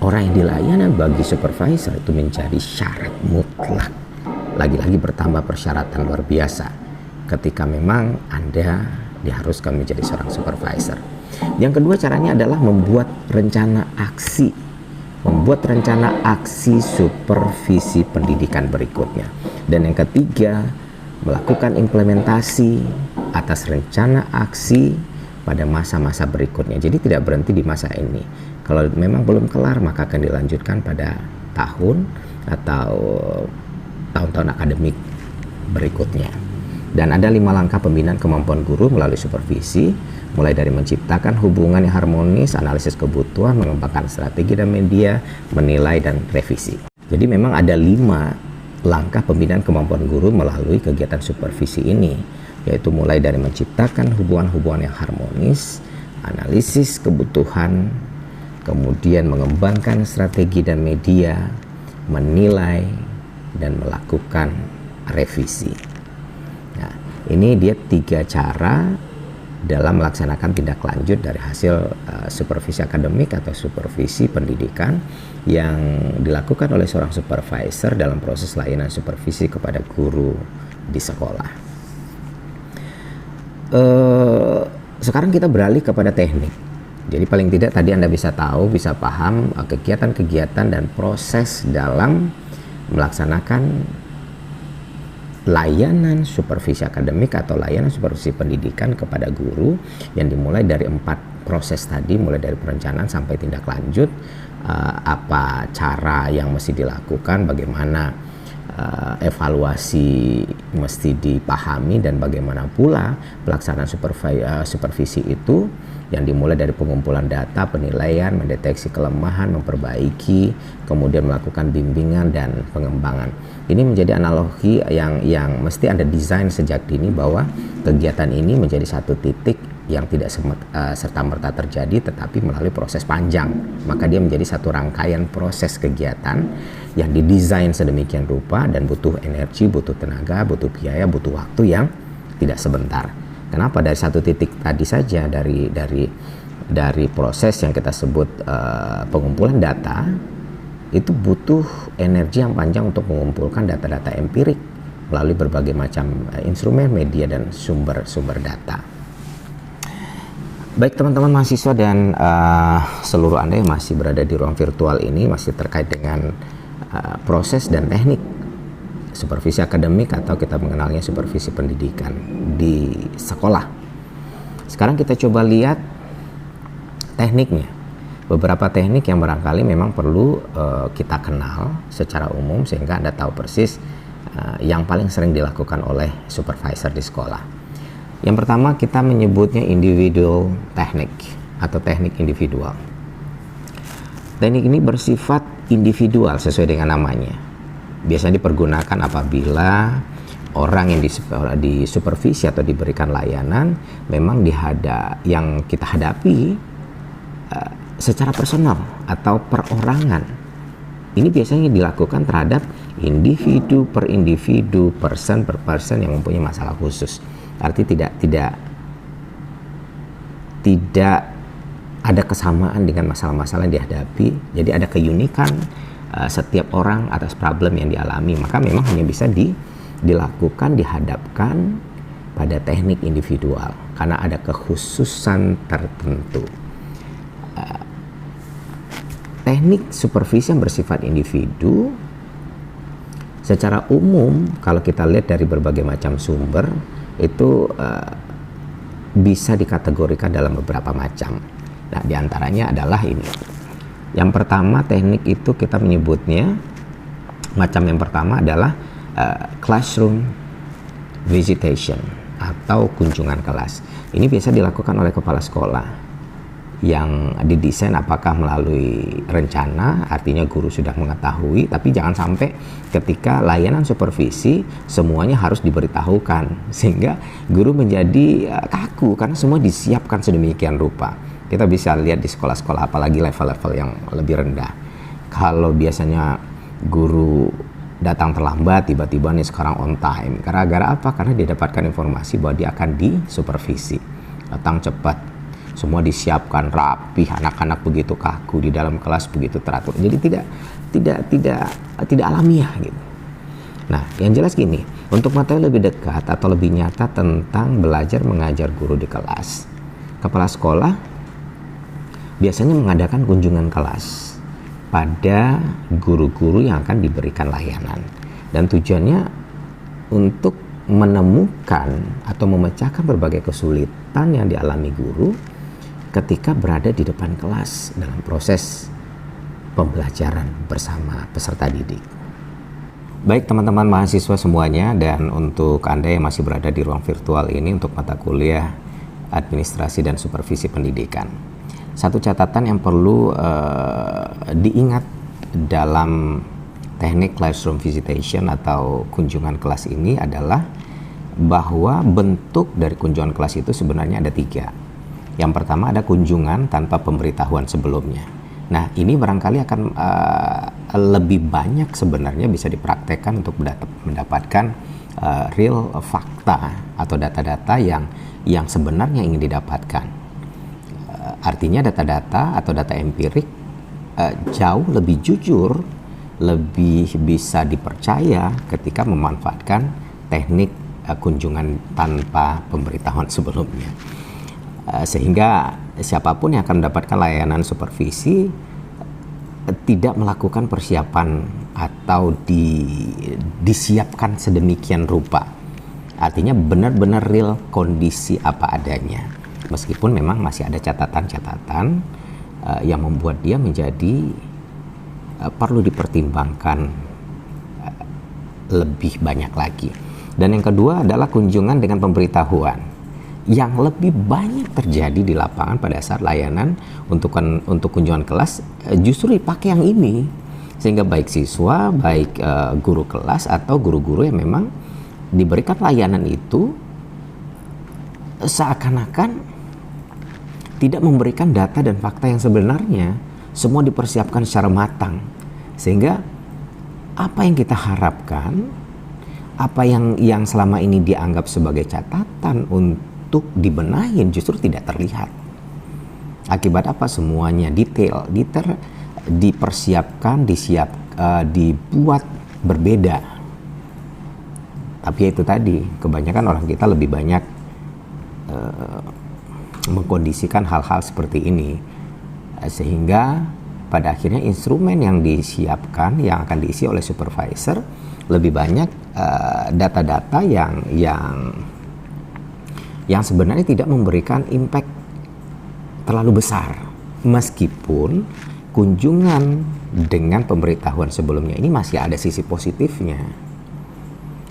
orang yang dilayani bagi supervisor itu menjadi syarat mutlak. Lagi-lagi bertambah persyaratan luar biasa ketika memang Anda diharuskan menjadi seorang supervisor. Yang kedua caranya adalah membuat rencana aksi. Membuat rencana aksi supervisi pendidikan berikutnya. Dan yang ketiga, melakukan implementasi atas rencana aksi pada masa-masa berikutnya. Jadi tidak berhenti di masa ini. Kalau memang belum kelar, maka akan dilanjutkan pada tahun atau tahun-tahun akademik berikutnya. Dan ada 5 langkah pembinaan kemampuan guru melalui supervisi, mulai dari menciptakan hubungan yang harmonis, analisis kebutuhan, mengembangkan strategi dan media, menilai, dan revisi. Jadi memang ada 5 langkah pembinaan kemampuan guru melalui kegiatan supervisi ini, yaitu mulai dari menciptakan hubungan-hubungan yang harmonis, analisis kebutuhan, kemudian mengembangkan strategi dan media, menilai, dan melakukan revisi. Nah, ini dia 3 cara dalam melaksanakan tindak lanjut dari hasil supervisi akademik atau supervisi pendidikan yang dilakukan oleh seorang supervisor dalam proses layanan supervisi kepada guru di sekolah. Sekarang kita beralih kepada teknik. Jadi paling tidak tadi Anda bisa tahu, bisa paham kegiatan-kegiatan dan proses dalam melaksanakan layanan supervisi akademik atau layanan supervisi pendidikan kepada guru yang dimulai dari 4 proses tadi, mulai dari perencanaan sampai tindak lanjut, apa cara yang mesti dilakukan, bagaimana evaluasi mesti dipahami, dan bagaimana pula pelaksanaan supervisi itu yang dimulai dari pengumpulan data, penilaian, mendeteksi kelemahan, memperbaiki, kemudian melakukan bimbingan dan pengembangan. Ini menjadi analogi yang mesti Anda desain sejak dini, bahwa kegiatan ini menjadi satu titik yang tidak serta-merta terjadi, tetapi melalui proses panjang. Maka dia menjadi satu rangkaian proses kegiatan yang didesain sedemikian rupa dan butuh energi, butuh tenaga, butuh biaya, butuh waktu yang tidak sebentar. Kenapa? Dari satu titik tadi saja, dari proses yang kita sebut pengumpulan data, itu butuh energi yang panjang untuk mengumpulkan data-data empirik melalui berbagai macam instrumen, media, dan sumber-sumber data. Baik teman-teman mahasiswa dan seluruh Anda yang masih berada di ruang virtual ini, masih terkait dengan proses dan teknik supervisi akademik atau kita mengenalnya supervisi pendidikan di sekolah. Sekarang kita coba lihat tekniknya. Beberapa teknik yang barangkali memang perlu kita kenal secara umum sehingga Anda tahu persis yang paling sering dilakukan oleh supervisor di sekolah. Yang pertama kita menyebutnya individual teknik atau teknik individual. Teknik ini bersifat individual sesuai dengan namanya. Biasanya dipergunakan apabila orang yang disupervisi atau diberikan layanan memang yang kita hadapi secara personal atau perorangan. Ini biasanya dilakukan terhadap individu per individu, person per person yang mempunyai masalah khusus. Artinya tidak ada kesamaan dengan masalah-masalah yang dihadapi. Jadi ada keunikan setiap orang atas problem yang dialami. Maka memang hanya bisa dilakukan, dihadapkan pada teknik individual karena ada kekhususan tertentu. Teknik supervisi yang bersifat individu secara umum kalau kita lihat dari berbagai macam sumber itu bisa dikategorikan dalam beberapa macam. Nah, diantaranya adalah ini. Yang pertama teknik itu kita menyebutnya, macam yang pertama adalah classroom visitation atau kunjungan kelas. Ini biasa dilakukan oleh kepala sekolah yang didesain apakah melalui rencana, artinya guru sudah mengetahui, tapi jangan sampai ketika layanan supervisi semuanya harus diberitahukan sehingga guru menjadi kaku karena semua disiapkan sedemikian rupa. Kita bisa lihat di sekolah-sekolah apalagi level-level yang lebih rendah. Kalau biasanya guru datang terlambat, tiba-tiba nih sekarang on time. Gara-gara apa? Karena dia dapatkan informasi bahwa dia akan disupervisi. Datang cepat, semua disiapkan rapi, anak-anak begitu kaku di dalam kelas begitu teratur. Jadi tidak alamiah gitu. Nah, yang jelas gini, untuk mengetahui lebih dekat atau lebih nyata tentang belajar mengajar guru di kelas, kepala sekolah biasanya mengadakan kunjungan kelas pada guru-guru yang akan diberikan layanan. Dan tujuannya untuk menemukan atau memecahkan berbagai kesulitan yang dialami guru ketika berada di depan kelas dalam proses pembelajaran bersama peserta didik. Baik teman-teman mahasiswa semuanya, dan untuk Anda yang masih berada di ruang virtual ini untuk mata kuliah Administrasi dan Supervisi Pendidikan. Satu catatan yang perlu diingat dalam teknik classroom visitation atau kunjungan kelas ini adalah bahwa bentuk dari kunjungan kelas itu sebenarnya ada 3. Yang pertama ada kunjungan tanpa pemberitahuan sebelumnya. Nah, ini barangkali akan lebih banyak sebenarnya bisa dipraktekkan untuk mendapatkan real fakta atau data-data yang sebenarnya ingin didapatkan. Artinya data-data atau data empirik jauh lebih jujur, lebih bisa dipercaya ketika memanfaatkan teknik kunjungan tanpa pemberitahuan sebelumnya. Sehingga siapapun yang akan mendapatkan layanan supervisi tidak melakukan persiapan atau disiapkan sedemikian rupa. Artinya benar-benar real kondisi apa adanya. Meskipun memang masih ada catatan-catatan yang membuat dia menjadi perlu dipertimbangkan lebih banyak lagi. Dan yang kedua adalah kunjungan dengan pemberitahuan yang lebih banyak terjadi di lapangan pada saat layanan untuk kunjungan kelas justru dipakai yang ini, sehingga baik siswa, baik guru kelas atau guru-guru yang memang diberikan layanan itu seakan-akan tidak memberikan data dan fakta yang sebenarnya. Semua dipersiapkan secara matang, sehingga apa yang kita harapkan, apa yang selama ini dianggap sebagai catatan untuk dibenahin justru tidak terlihat. Akibat apa? Semuanya detail dipersiapkan, dibuat berbeda. Tapi itu tadi, kebanyakan orang kita lebih banyak mengkondisikan hal-hal seperti ini, sehingga pada akhirnya instrumen yang disiapkan yang akan diisi oleh supervisor lebih banyak data-data yang sebenarnya tidak memberikan impact terlalu besar, meskipun kunjungan dengan pemberitahuan sebelumnya ini masih ada sisi positifnya.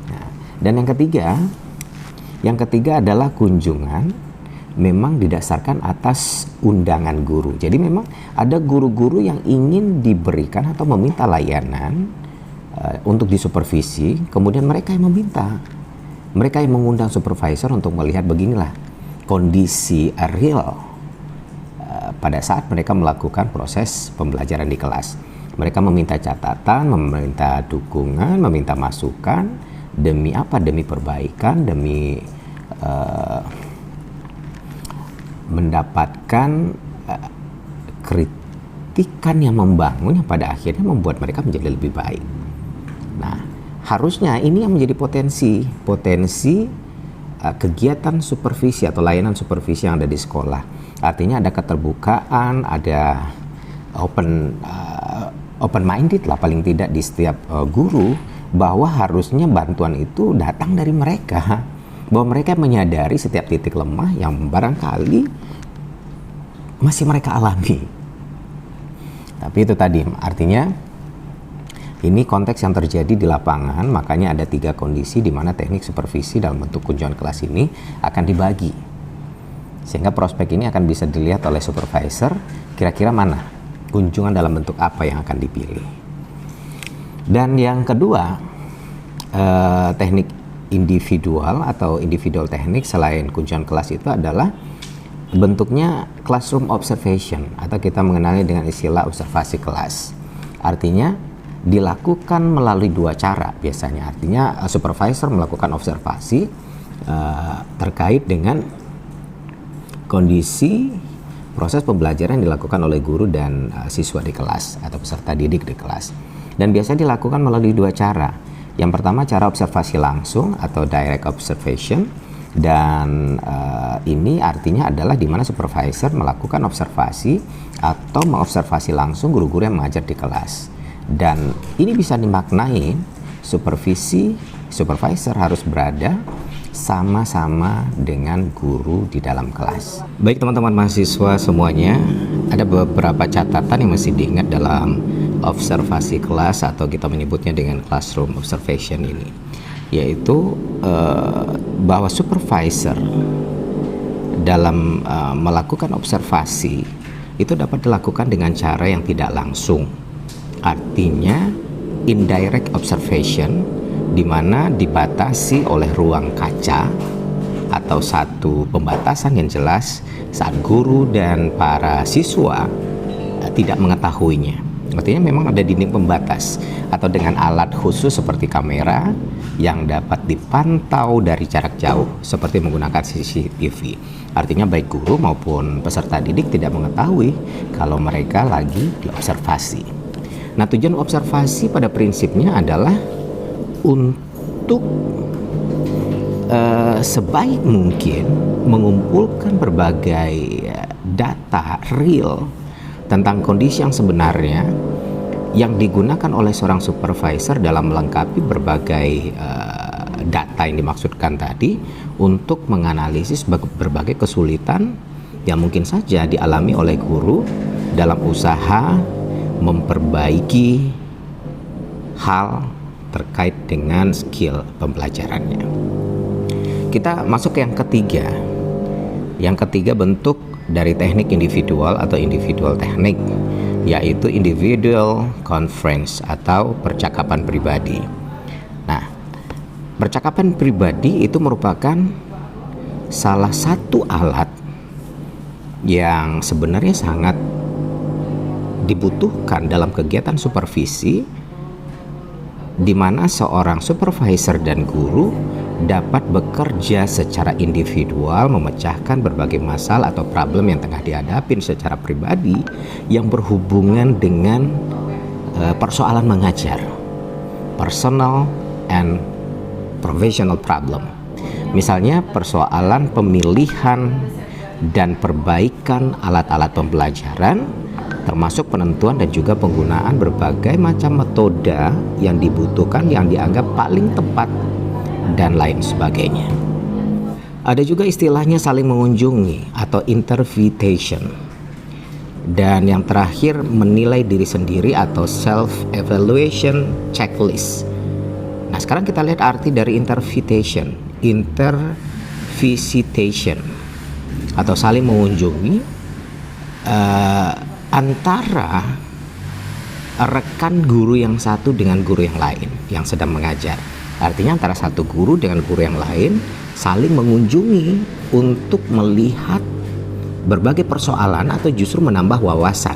Nah, dan yang ketiga adalah kunjungan memang didasarkan atas undangan guru. Jadi memang ada guru-guru yang ingin diberikan atau meminta layanan untuk disupervisi, kemudian mereka yang meminta. Mereka yang mengundang supervisor untuk melihat beginilah kondisi real pada saat mereka melakukan proses pembelajaran di kelas. Mereka meminta catatan, meminta dukungan, meminta masukan, demi apa? Demi perbaikan, demi mendapatkan kritikan yang membangun yang pada akhirnya membuat mereka menjadi lebih baik. Nah, harusnya ini yang menjadi potensi kegiatan supervisi atau layanan supervisi yang ada di sekolah. Artinya ada keterbukaan, ada open minded lah paling tidak di setiap guru, bahwa harusnya bantuan itu datang dari mereka, bahwa mereka menyadari setiap titik lemah yang barangkali masih mereka alami. Tapi itu tadi, artinya ini konteks yang terjadi di lapangan, makanya ada 3 kondisi di mana teknik supervisi dalam bentuk kunjungan kelas ini akan dibagi. Sehingga prospek ini akan bisa dilihat oleh supervisor, kira-kira mana kunjungan dalam bentuk apa yang akan dipilih. Dan yang kedua, teknik individual atau individual teknik selain kunjungan kelas itu adalah bentuknya classroom observation, atau kita mengenalnya dengan istilah observasi kelas. Artinya dilakukan melalui 2 cara biasanya. Artinya supervisor melakukan observasi terkait dengan kondisi proses pembelajaran yang dilakukan oleh guru dan siswa di kelas atau peserta didik di kelas. Dan biasanya dilakukan melalui 2 cara. Yang pertama cara observasi langsung atau direct observation, dan ini artinya adalah di mana supervisor melakukan observasi atau mengobservasi langsung guru-guru yang mengajar di kelas. Dan ini bisa dimaknai supervisor harus berada sama-sama dengan guru di dalam kelas. Baik teman-teman mahasiswa semuanya, ada beberapa catatan yang mesti diingat dalam observasi kelas atau kita menyebutnya dengan classroom observation ini, yaitu bahwa supervisor dalam melakukan observasi itu dapat dilakukan dengan cara yang tidak langsung. Artinya indirect observation, di mana dibatasi oleh ruang kaca atau satu pembatasan yang jelas saat guru dan para siswa tidak mengetahuinya. Artinya memang ada dinding pembatas atau dengan alat khusus seperti kamera yang dapat dipantau dari jarak jauh seperti menggunakan CCTV. Artinya baik guru maupun peserta didik tidak mengetahui kalau mereka lagi diobservasi. Nah, tujuan observasi pada prinsipnya adalah untuk sebaik mungkin mengumpulkan berbagai data real tentang kondisi yang sebenarnya yang digunakan oleh seorang supervisor dalam melengkapi berbagai data yang dimaksudkan tadi untuk menganalisis berbagai kesulitan yang mungkin saja dialami oleh guru dalam usaha memperbaiki hal terkait dengan skill pembelajarannya. Kita masuk ke yang ketiga. Yang ketiga bentuk dari teknik individual atau individual teknik, yaitu individual conference atau percakapan pribadi. Nah, percakapan pribadi itu merupakan salah satu alat yang sebenarnya sangat dibutuhkan dalam kegiatan supervisi, di mana seorang supervisor dan guru dapat bekerja secara individual memecahkan berbagai masalah atau problem yang tengah dihadapin secara pribadi yang berhubungan dengan persoalan mengajar, personal and professional problem. Misalnya persoalan pemilihan dan perbaikan alat-alat pembelajaran, termasuk penentuan dan juga penggunaan berbagai macam metode yang dibutuhkan yang dianggap paling tepat dan lain sebagainya. Ada juga istilahnya saling mengunjungi atau intervitation. Dan yang terakhir menilai diri sendiri atau self-evaluation checklist. Nah, sekarang kita lihat arti dari intervitation. Intervisitation atau saling mengunjungi antara rekan guru yang satu dengan guru yang lain yang sedang mengajar. Artinya antara satu guru dengan guru yang lain saling mengunjungi untuk melihat berbagai persoalan atau justru menambah wawasan.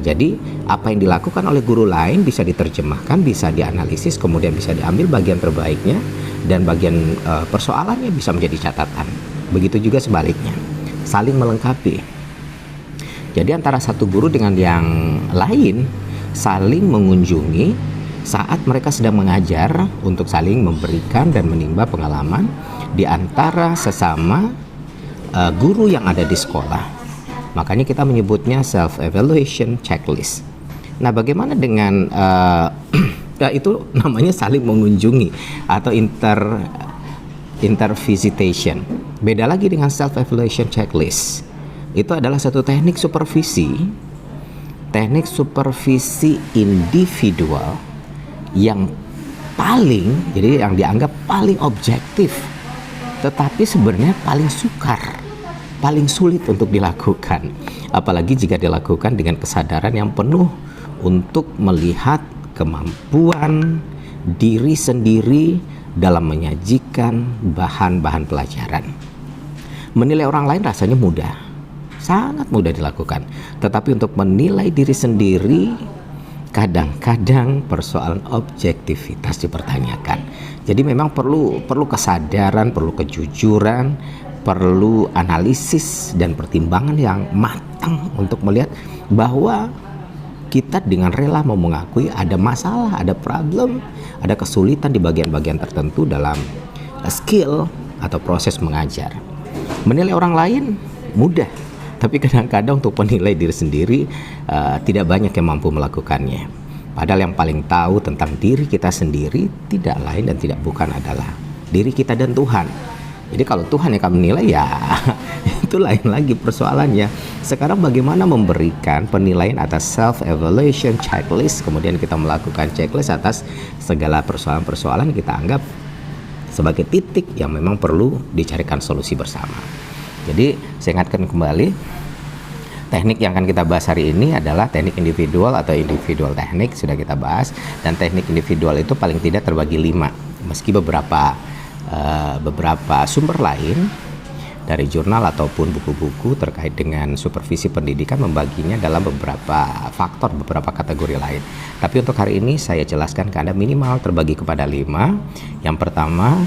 Jadi apa yang dilakukan oleh guru lain bisa diterjemahkan, bisa dianalisis, kemudian bisa diambil bagian terbaiknya dan bagian persoalannya bisa menjadi catatan. Begitu juga sebaliknya, saling melengkapi. Jadi antara satu guru dengan yang lain saling mengunjungi saat mereka sedang mengajar untuk saling memberikan dan menimba pengalaman di antara sesama guru yang ada di sekolah. Makanya kita menyebutnya self-evaluation checklist. Nah, bagaimana dengan itu namanya saling mengunjungi atau intervisitation. Beda lagi dengan self-evaluation checklist. Itu adalah satu teknik supervisi individual yang jadi yang dianggap paling objektif, tetapi sebenarnya paling sukar, paling sulit untuk dilakukan, apalagi jika dilakukan dengan kesadaran yang penuh untuk melihat kemampuan diri sendiri dalam menyajikan bahan-bahan pelajaran. Menilai orang lain rasanya mudah, sangat mudah dilakukan, tetapi untuk menilai diri sendiri kadang-kadang persoalan objektivitas dipertanyakan. Jadi memang perlu kesadaran, perlu kejujuran, perlu analisis dan pertimbangan yang matang untuk melihat bahwa kita dengan rela mau mengakui ada masalah, ada problem, ada kesulitan di bagian-bagian tertentu dalam skill atau proses mengajar. Menilai orang lain mudah, tapi kadang-kadang untuk menilai diri sendiri tidak banyak yang mampu melakukannya. Padahal yang paling tahu tentang diri kita sendiri tidak lain dan tidak bukan adalah diri kita dan Tuhan. Jadi kalau Tuhan yang akan menilai, ya itu lain lagi persoalannya. Sekarang bagaimana memberikan penilaian atas self-evaluation checklist, kemudian kita melakukan checklist atas segala persoalan-persoalan yang kita anggap sebagai titik yang memang perlu dicarikan solusi bersama. Jadi saya ingatkan kembali, teknik yang akan kita bahas hari ini adalah teknik individual atau individual teknik, sudah kita bahas. Dan teknik individual itu paling tidak terbagi 5, meski beberapa sumber lain dari jurnal ataupun buku-buku terkait dengan supervisi pendidikan membaginya dalam beberapa faktor, beberapa kategori lain. Tapi untuk hari ini saya jelaskan ke Anda minimal terbagi kepada 5. Yang pertama,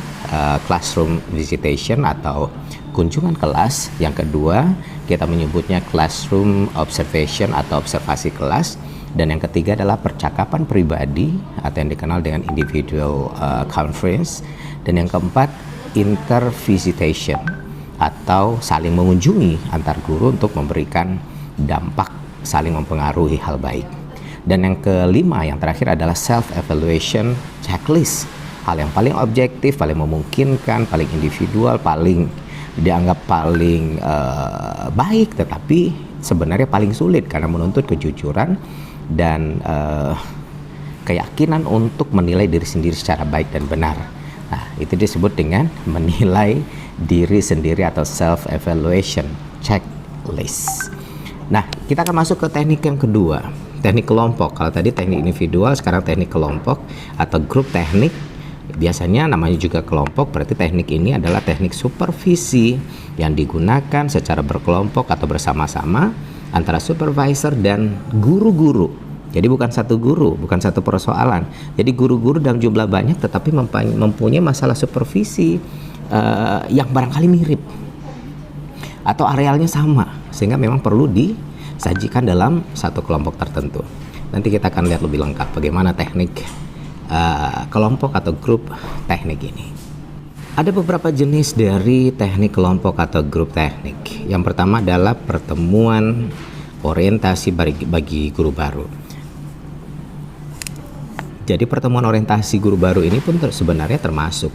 classroom visitation atau kunjungan kelas. Yang kedua, kita menyebutnya classroom observation atau observasi kelas. Dan yang ketiga adalah percakapan pribadi atau yang dikenal dengan individual conference. Dan yang keempat, intervisitation atau saling mengunjungi antar guru untuk memberikan dampak saling mempengaruhi hal baik. Dan yang kelima, yang terakhir adalah self-evaluation checklist. Hal yang paling objektif, paling memungkinkan, paling individual, paling dianggap paling baik, tetapi sebenarnya paling sulit karena menuntut kejujuran dan keyakinan untuk menilai diri sendiri secara baik dan benar. Nah, itu disebut dengan menilai diri sendiri atau self-evaluation checklist. Nah, kita akan masuk ke teknik yang kedua, teknik kelompok. Kalau tadi teknik individual, sekarang teknik kelompok atau grup teknik. Biasanya namanya juga kelompok, berarti teknik ini adalah teknik supervisi yang digunakan secara berkelompok atau bersama-sama antara supervisor dan guru-guru. Jadi bukan satu guru, bukan satu persoalan. Jadi guru-guru dalam jumlah banyak tetapi mempunyai masalah supervisi yang barangkali mirip atau arealnya sama, sehingga memang perlu disajikan dalam satu kelompok tertentu. Nanti kita akan lihat lebih lengkap bagaimana teknik kelompok atau grup teknik ini. Ada beberapa jenis dari teknik kelompok atau grup teknik. Yang pertama adalah pertemuan orientasi bagi guru baru. Jadi pertemuan orientasi guru baru ini pun sebenarnya termasuk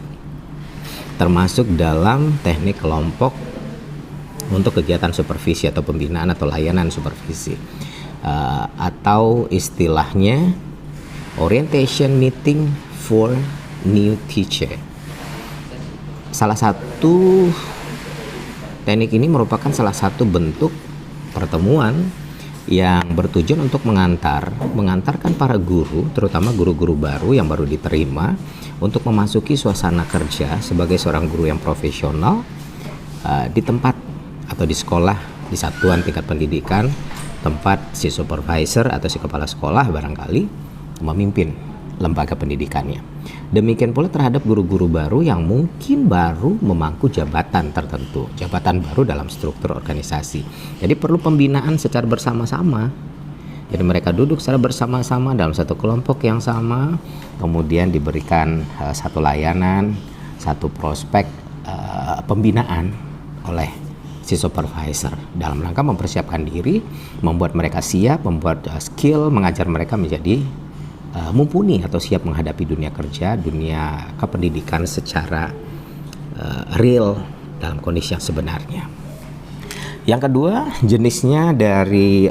dalam teknik kelompok untuk kegiatan supervisi atau pembinaan atau layanan supervisi, atau istilahnya orientation meeting for new teacher. Salah satu teknik ini merupakan salah satu bentuk pertemuan yang bertujuan untuk mengantarkan para guru, terutama guru-guru baru yang baru diterima, untuk memasuki suasana kerja sebagai seorang guru yang profesional di tempat atau di sekolah, di satuan tingkat pendidikan, tempat si supervisor atau si kepala sekolah barangkali memimpin lembaga pendidikannya. Demikian pula terhadap guru-guru baru yang mungkin baru memangku jabatan tertentu, jabatan baru dalam struktur organisasi. Jadi perlu pembinaan secara bersama-sama. Jadi mereka duduk secara bersama-sama dalam satu kelompok yang sama, kemudian diberikan satu layanan, satu prospek pembinaan oleh si supervisor dalam rangka mempersiapkan diri, membuat mereka siap, membuat skill, mengajar mereka menjadi mumpuni atau siap menghadapi dunia kerja, dunia kependidikan secara real dalam kondisi yang sebenarnya. Yang kedua jenisnya dari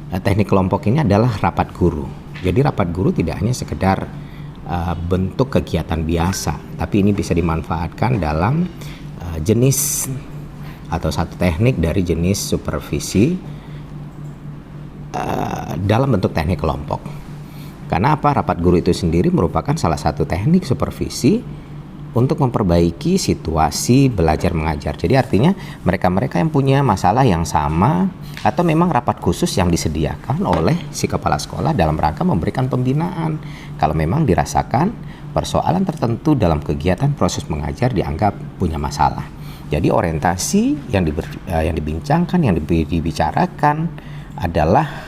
teknik kelompok ini adalah rapat guru. Jadi rapat guru tidak hanya sekedar bentuk kegiatan biasa, tapi ini bisa dimanfaatkan dalam jenis atau satu teknik dari jenis supervisi dalam bentuk teknik kelompok. Karena apa? Rapat guru itu sendiri merupakan salah satu teknik supervisi untuk memperbaiki situasi belajar mengajar. Jadi artinya mereka-mereka yang punya masalah yang sama atau memang rapat khusus yang disediakan oleh si kepala sekolah dalam rangka memberikan pembinaan. Kalau memang dirasakan persoalan tertentu dalam kegiatan proses mengajar dianggap punya masalah. Jadi orientasi yang dibincangkan, yang dibicarakan adalah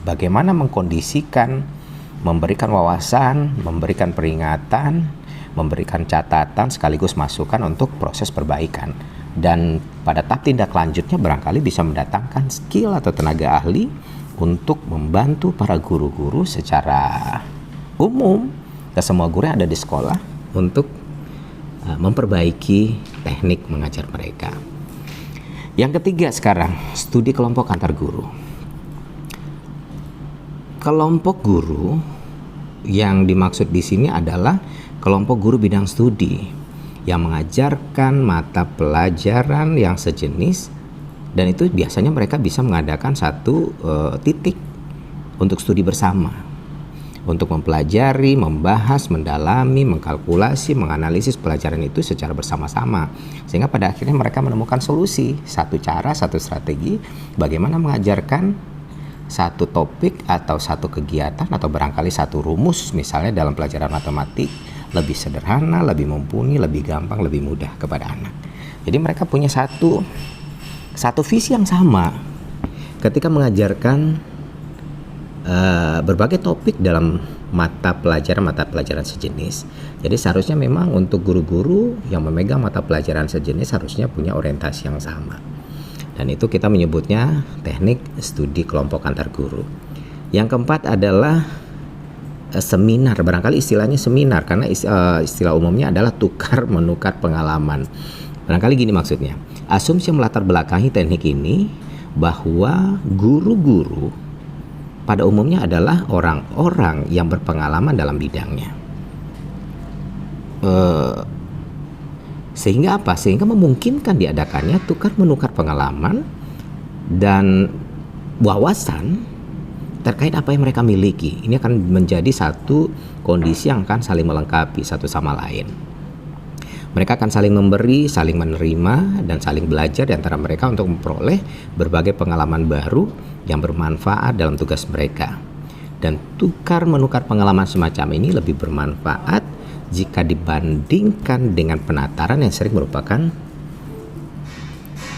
bagaimana mengkondisikan, memberikan wawasan, memberikan peringatan, memberikan catatan sekaligus masukan untuk proses perbaikan. Dan pada tahap tindak lanjutnya barangkali bisa mendatangkan skill atau tenaga ahli untuk membantu para guru-guru secara umum ke semua guru yang ada di sekolah untuk memperbaiki teknik mengajar mereka. Yang ketiga sekarang, studi kelompok antar guru. Kelompok guru yang dimaksud di sini adalah kelompok guru bidang studi yang mengajarkan mata pelajaran yang sejenis, dan itu biasanya mereka bisa mengadakan satu titik untuk studi bersama. untuk mempelajari, membahas, mendalami, mengkalkulasi, menganalisis pelajaran itu secara bersama-sama. Sehingga pada akhirnya mereka menemukan solusi, satu cara, satu strategi bagaimana mengajarkan satu topik atau satu kegiatan atau barangkali satu rumus misalnya dalam pelajaran matematik lebih sederhana, lebih mumpuni, lebih gampang, lebih mudah kepada anak. Jadi mereka punya satu visi yang sama ketika mengajarkan berbagai topik dalam mata pelajaran sejenis. Jadi seharusnya memang untuk guru-guru yang memegang mata pelajaran sejenis harusnya punya orientasi yang sama. Dan itu kita menyebutnya teknik studi kelompok antar guru. Yang keempat adalah seminar. Barangkali istilahnya seminar karena istilah umumnya adalah tukar menukar pengalaman. Barangkali gini maksudnya. Asumsi yang melatar belakangi teknik ini bahwa guru-guru pada umumnya adalah orang-orang yang berpengalaman dalam bidangnya. Sehingga apa? Sehingga memungkinkan diadakannya tukar menukar pengalaman dan wawasan terkait apa yang mereka miliki. Ini akan menjadi satu kondisi yang akan saling melengkapi satu sama lain. Mereka akan saling memberi, saling menerima, dan saling belajar di antara mereka untuk memperoleh berbagai pengalaman baru yang bermanfaat dalam tugas mereka. Dan tukar menukar pengalaman semacam ini lebih bermanfaat jika dibandingkan dengan penataran yang sering merupakan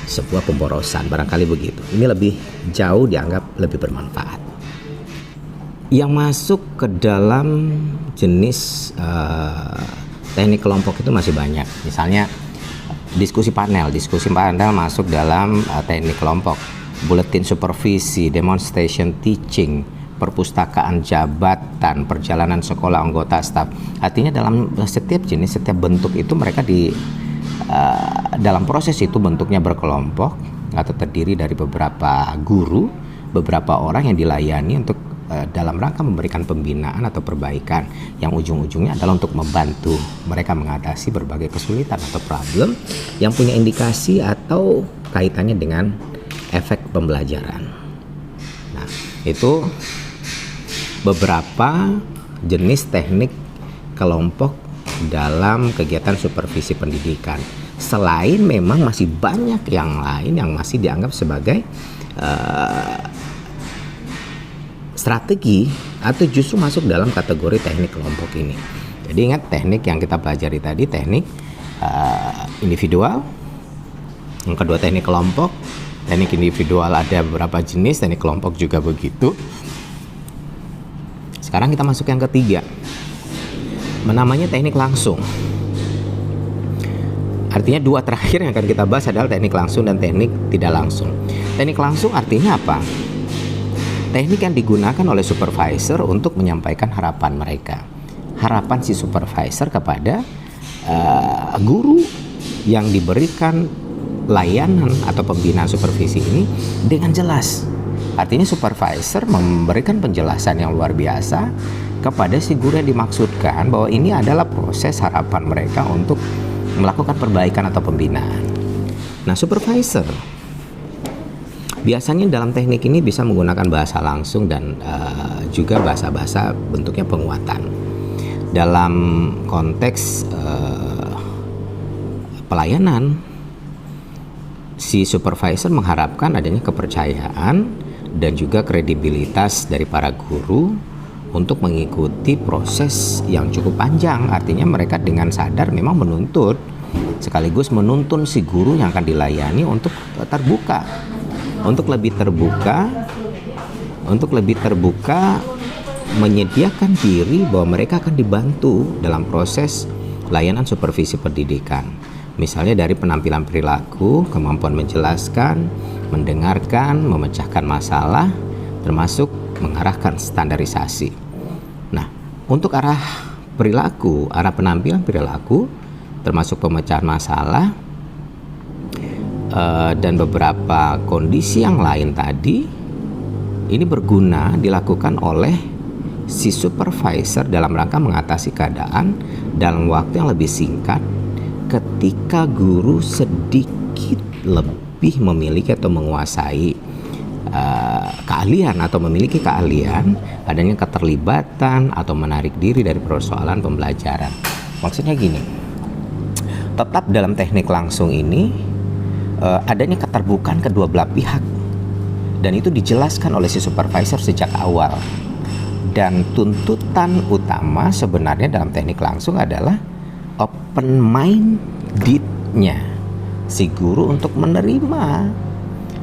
sebuah pemborosan. Barangkali begitu. Ini lebih jauh dianggap lebih bermanfaat. Yang masuk ke dalam jenis teknik kelompok itu masih banyak. Misalnya diskusi panel masuk dalam teknik kelompok. Buletin supervisi, demonstration teaching, perpustakaan jabatan, perjalanan sekolah anggota staf. Artinya dalam setiap bentuk itu mereka dalam proses itu bentuknya berkelompok atau terdiri dari beberapa guru, beberapa orang yang dilayani untuk dalam rangka memberikan pembinaan atau perbaikan yang ujung-ujungnya adalah untuk membantu mereka mengatasi berbagai kesulitan atau problem yang punya indikasi atau kaitannya dengan efek pembelajaran. Nah, itu beberapa jenis teknik kelompok dalam kegiatan supervisi pendidikan. Selain memang masih banyak yang lain yang masih dianggap sebagai strategi atau justru masuk dalam kategori teknik kelompok ini. Jadi ingat teknik yang kita pelajari tadi teknik individual, yang kedua teknik kelompok. Teknik individual ada beberapa jenis, teknik kelompok juga begitu. Sekarang kita masuk yang ketiga, namanya teknik langsung. Artinya dua terakhir yang akan kita bahas adalah teknik langsung dan teknik tidak langsung. Teknik langsung artinya apa? Teknik yang digunakan oleh supervisor untuk menyampaikan harapan mereka. Harapan si supervisor kepada guru yang diberikan layanan atau pembinaan supervisi ini dengan jelas. Artinya supervisor memberikan penjelasan yang luar biasa kepada si guru yang dimaksudkan bahwa ini adalah proses harapan mereka untuk melakukan perbaikan atau pembinaan. Nah, supervisor biasanya dalam teknik ini bisa menggunakan bahasa langsung dan juga bahasa-bahasa bentuknya penguatan. Dalam konteks pelayanan, si supervisor mengharapkan adanya kepercayaan dan juga kredibilitas dari para guru untuk mengikuti proses yang cukup panjang. Artinya mereka dengan sadar memang menuntut sekaligus menuntun si guru yang akan dilayani untuk terbuka, untuk lebih terbuka menyediakan diri bahwa mereka akan dibantu dalam proses layanan supervisi pendidikan. Misalnya dari penampilan perilaku, kemampuan menjelaskan, mendengarkan, memecahkan masalah, termasuk mengarahkan standarisasi. Nah, untuk arah perilaku, arah penampilan perilaku, termasuk pemecahan masalah, dan beberapa kondisi yang lain tadi, ini berguna dilakukan oleh si supervisor dalam rangka mengatasi keadaan dalam waktu yang lebih singkat ketika guru sedikit lebih memiliki atau menguasai keahlian atau memiliki keahlian, adanya keterlibatan atau menarik diri dari persoalan pembelajaran. Maksudnya gini, tetap dalam teknik langsung ini adanya keterbukaan kedua belah pihak, dan itu dijelaskan oleh si supervisor sejak awal. Dan tuntutan utama sebenarnya dalam teknik langsung adalah open minded-nya si guru untuk menerima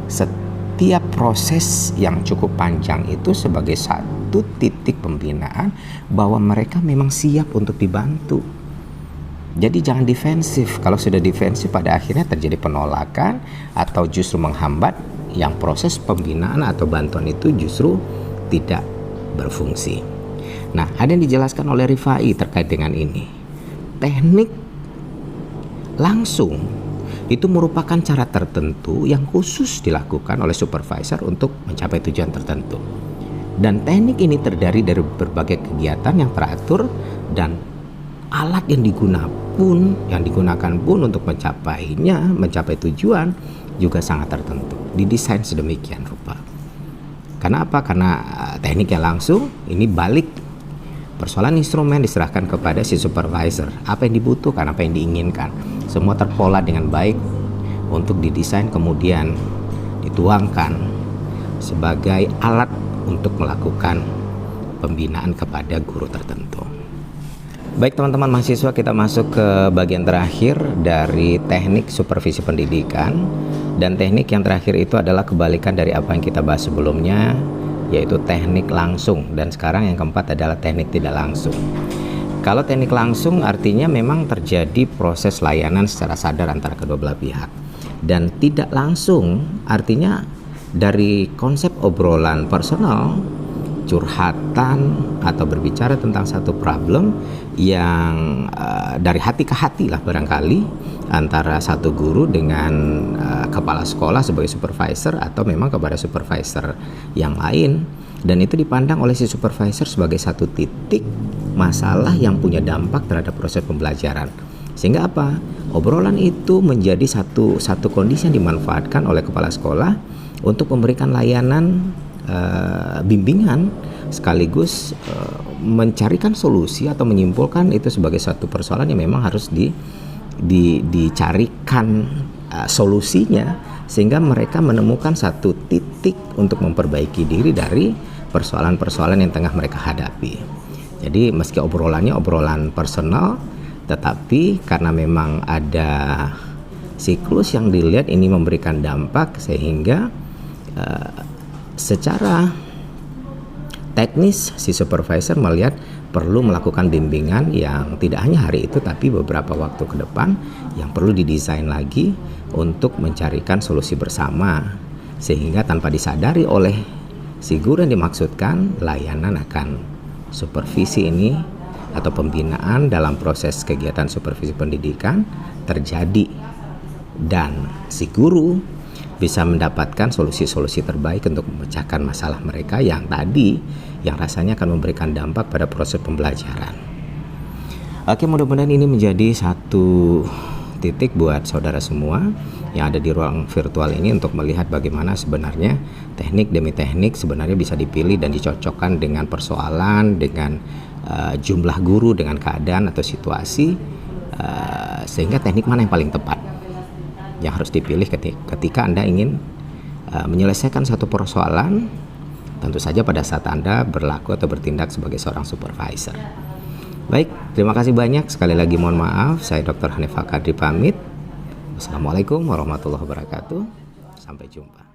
setiap proses yang cukup panjang itu sebagai satu titik pembinaan bahwa mereka memang siap untuk dibantu. Jadi jangan defensif. Kalau sudah defensif pada akhirnya terjadi penolakan atau justru menghambat yang proses pembinaan atau bantuan itu justru tidak berfungsi. Nah, ada yang dijelaskan oleh Rifai terkait dengan ini. Teknik langsung itu merupakan cara tertentu yang khusus dilakukan oleh supervisor untuk mencapai tujuan tertentu. Dan teknik ini terdiri dari berbagai kegiatan yang teratur, dan alat yang digunakan pun untuk mencapai tujuan juga sangat tertentu. Didesain sedemikian rupa. Karena apa? Karena teknik yang langsung ini balik persoalan instrumen diserahkan kepada si supervisor. Apa yang dibutuhkan, apa yang diinginkan, semua terpola dengan baik untuk didesain kemudian dituangkan sebagai alat untuk melakukan pembinaan kepada guru tertentu. Baik teman-teman mahasiswa, kita masuk ke bagian terakhir dari teknik supervisi pendidikan. Dan teknik yang terakhir itu adalah kebalikan dari apa yang kita bahas sebelumnya, yaitu teknik langsung. Dan sekarang yang keempat adalah teknik tidak langsung. Kalau teknik langsung artinya memang terjadi proses layanan secara sadar antara kedua belah pihak. Dan tidak langsung artinya dari konsep obrolan personal, curhatan atau berbicara tentang satu problem yang dari hati ke hati lah barangkali, antara satu guru dengan kepala sekolah sebagai supervisor atau memang kepada supervisor yang lain, dan itu dipandang oleh si supervisor sebagai satu titik masalah yang punya dampak terhadap proses pembelajaran. Sehingga apa? Obrolan itu menjadi satu kondisi yang dimanfaatkan oleh kepala sekolah untuk memberikan layanan bimbingan sekaligus mencarikan solusi atau menyimpulkan itu sebagai satu persoalan yang memang harus dicarikan solusinya, sehingga mereka menemukan satu titik untuk memperbaiki diri dari persoalan-persoalan yang tengah mereka hadapi. Jadi meski obrolannya obrolan personal, tetapi karena memang ada siklus yang dilihat ini memberikan dampak, sehingga secara teknis si supervisor melihat perlu melakukan bimbingan yang tidak hanya hari itu tapi beberapa waktu ke depan yang perlu didesain lagi untuk mencarikan solusi bersama, sehingga tanpa disadari oleh si guru yang dimaksudkan, layanan akan supervisi ini atau pembinaan dalam proses kegiatan supervisi pendidikan terjadi, dan si guru bisa mendapatkan solusi-solusi terbaik untuk memecahkan masalah mereka yang rasanya akan memberikan dampak pada proses pembelajaran. Oke, mudah-mudahan ini menjadi satu titik buat saudara semua yang ada di ruang virtual ini untuk melihat bagaimana sebenarnya teknik demi teknik sebenarnya bisa dipilih dan dicocokkan dengan persoalan, dengan jumlah guru, dengan keadaan atau situasi, sehingga teknik mana yang paling tepat yang harus dipilih ketika Anda ingin menyelesaikan satu persoalan, tentu saja pada saat Anda berlaku atau bertindak sebagai seorang supervisor. Baik, terima kasih banyak. Sekali lagi mohon maaf, saya Dr. Hanif Al Qadri pamit. Wassalamualaikum warahmatullahi wabarakatuh. Sampai jumpa.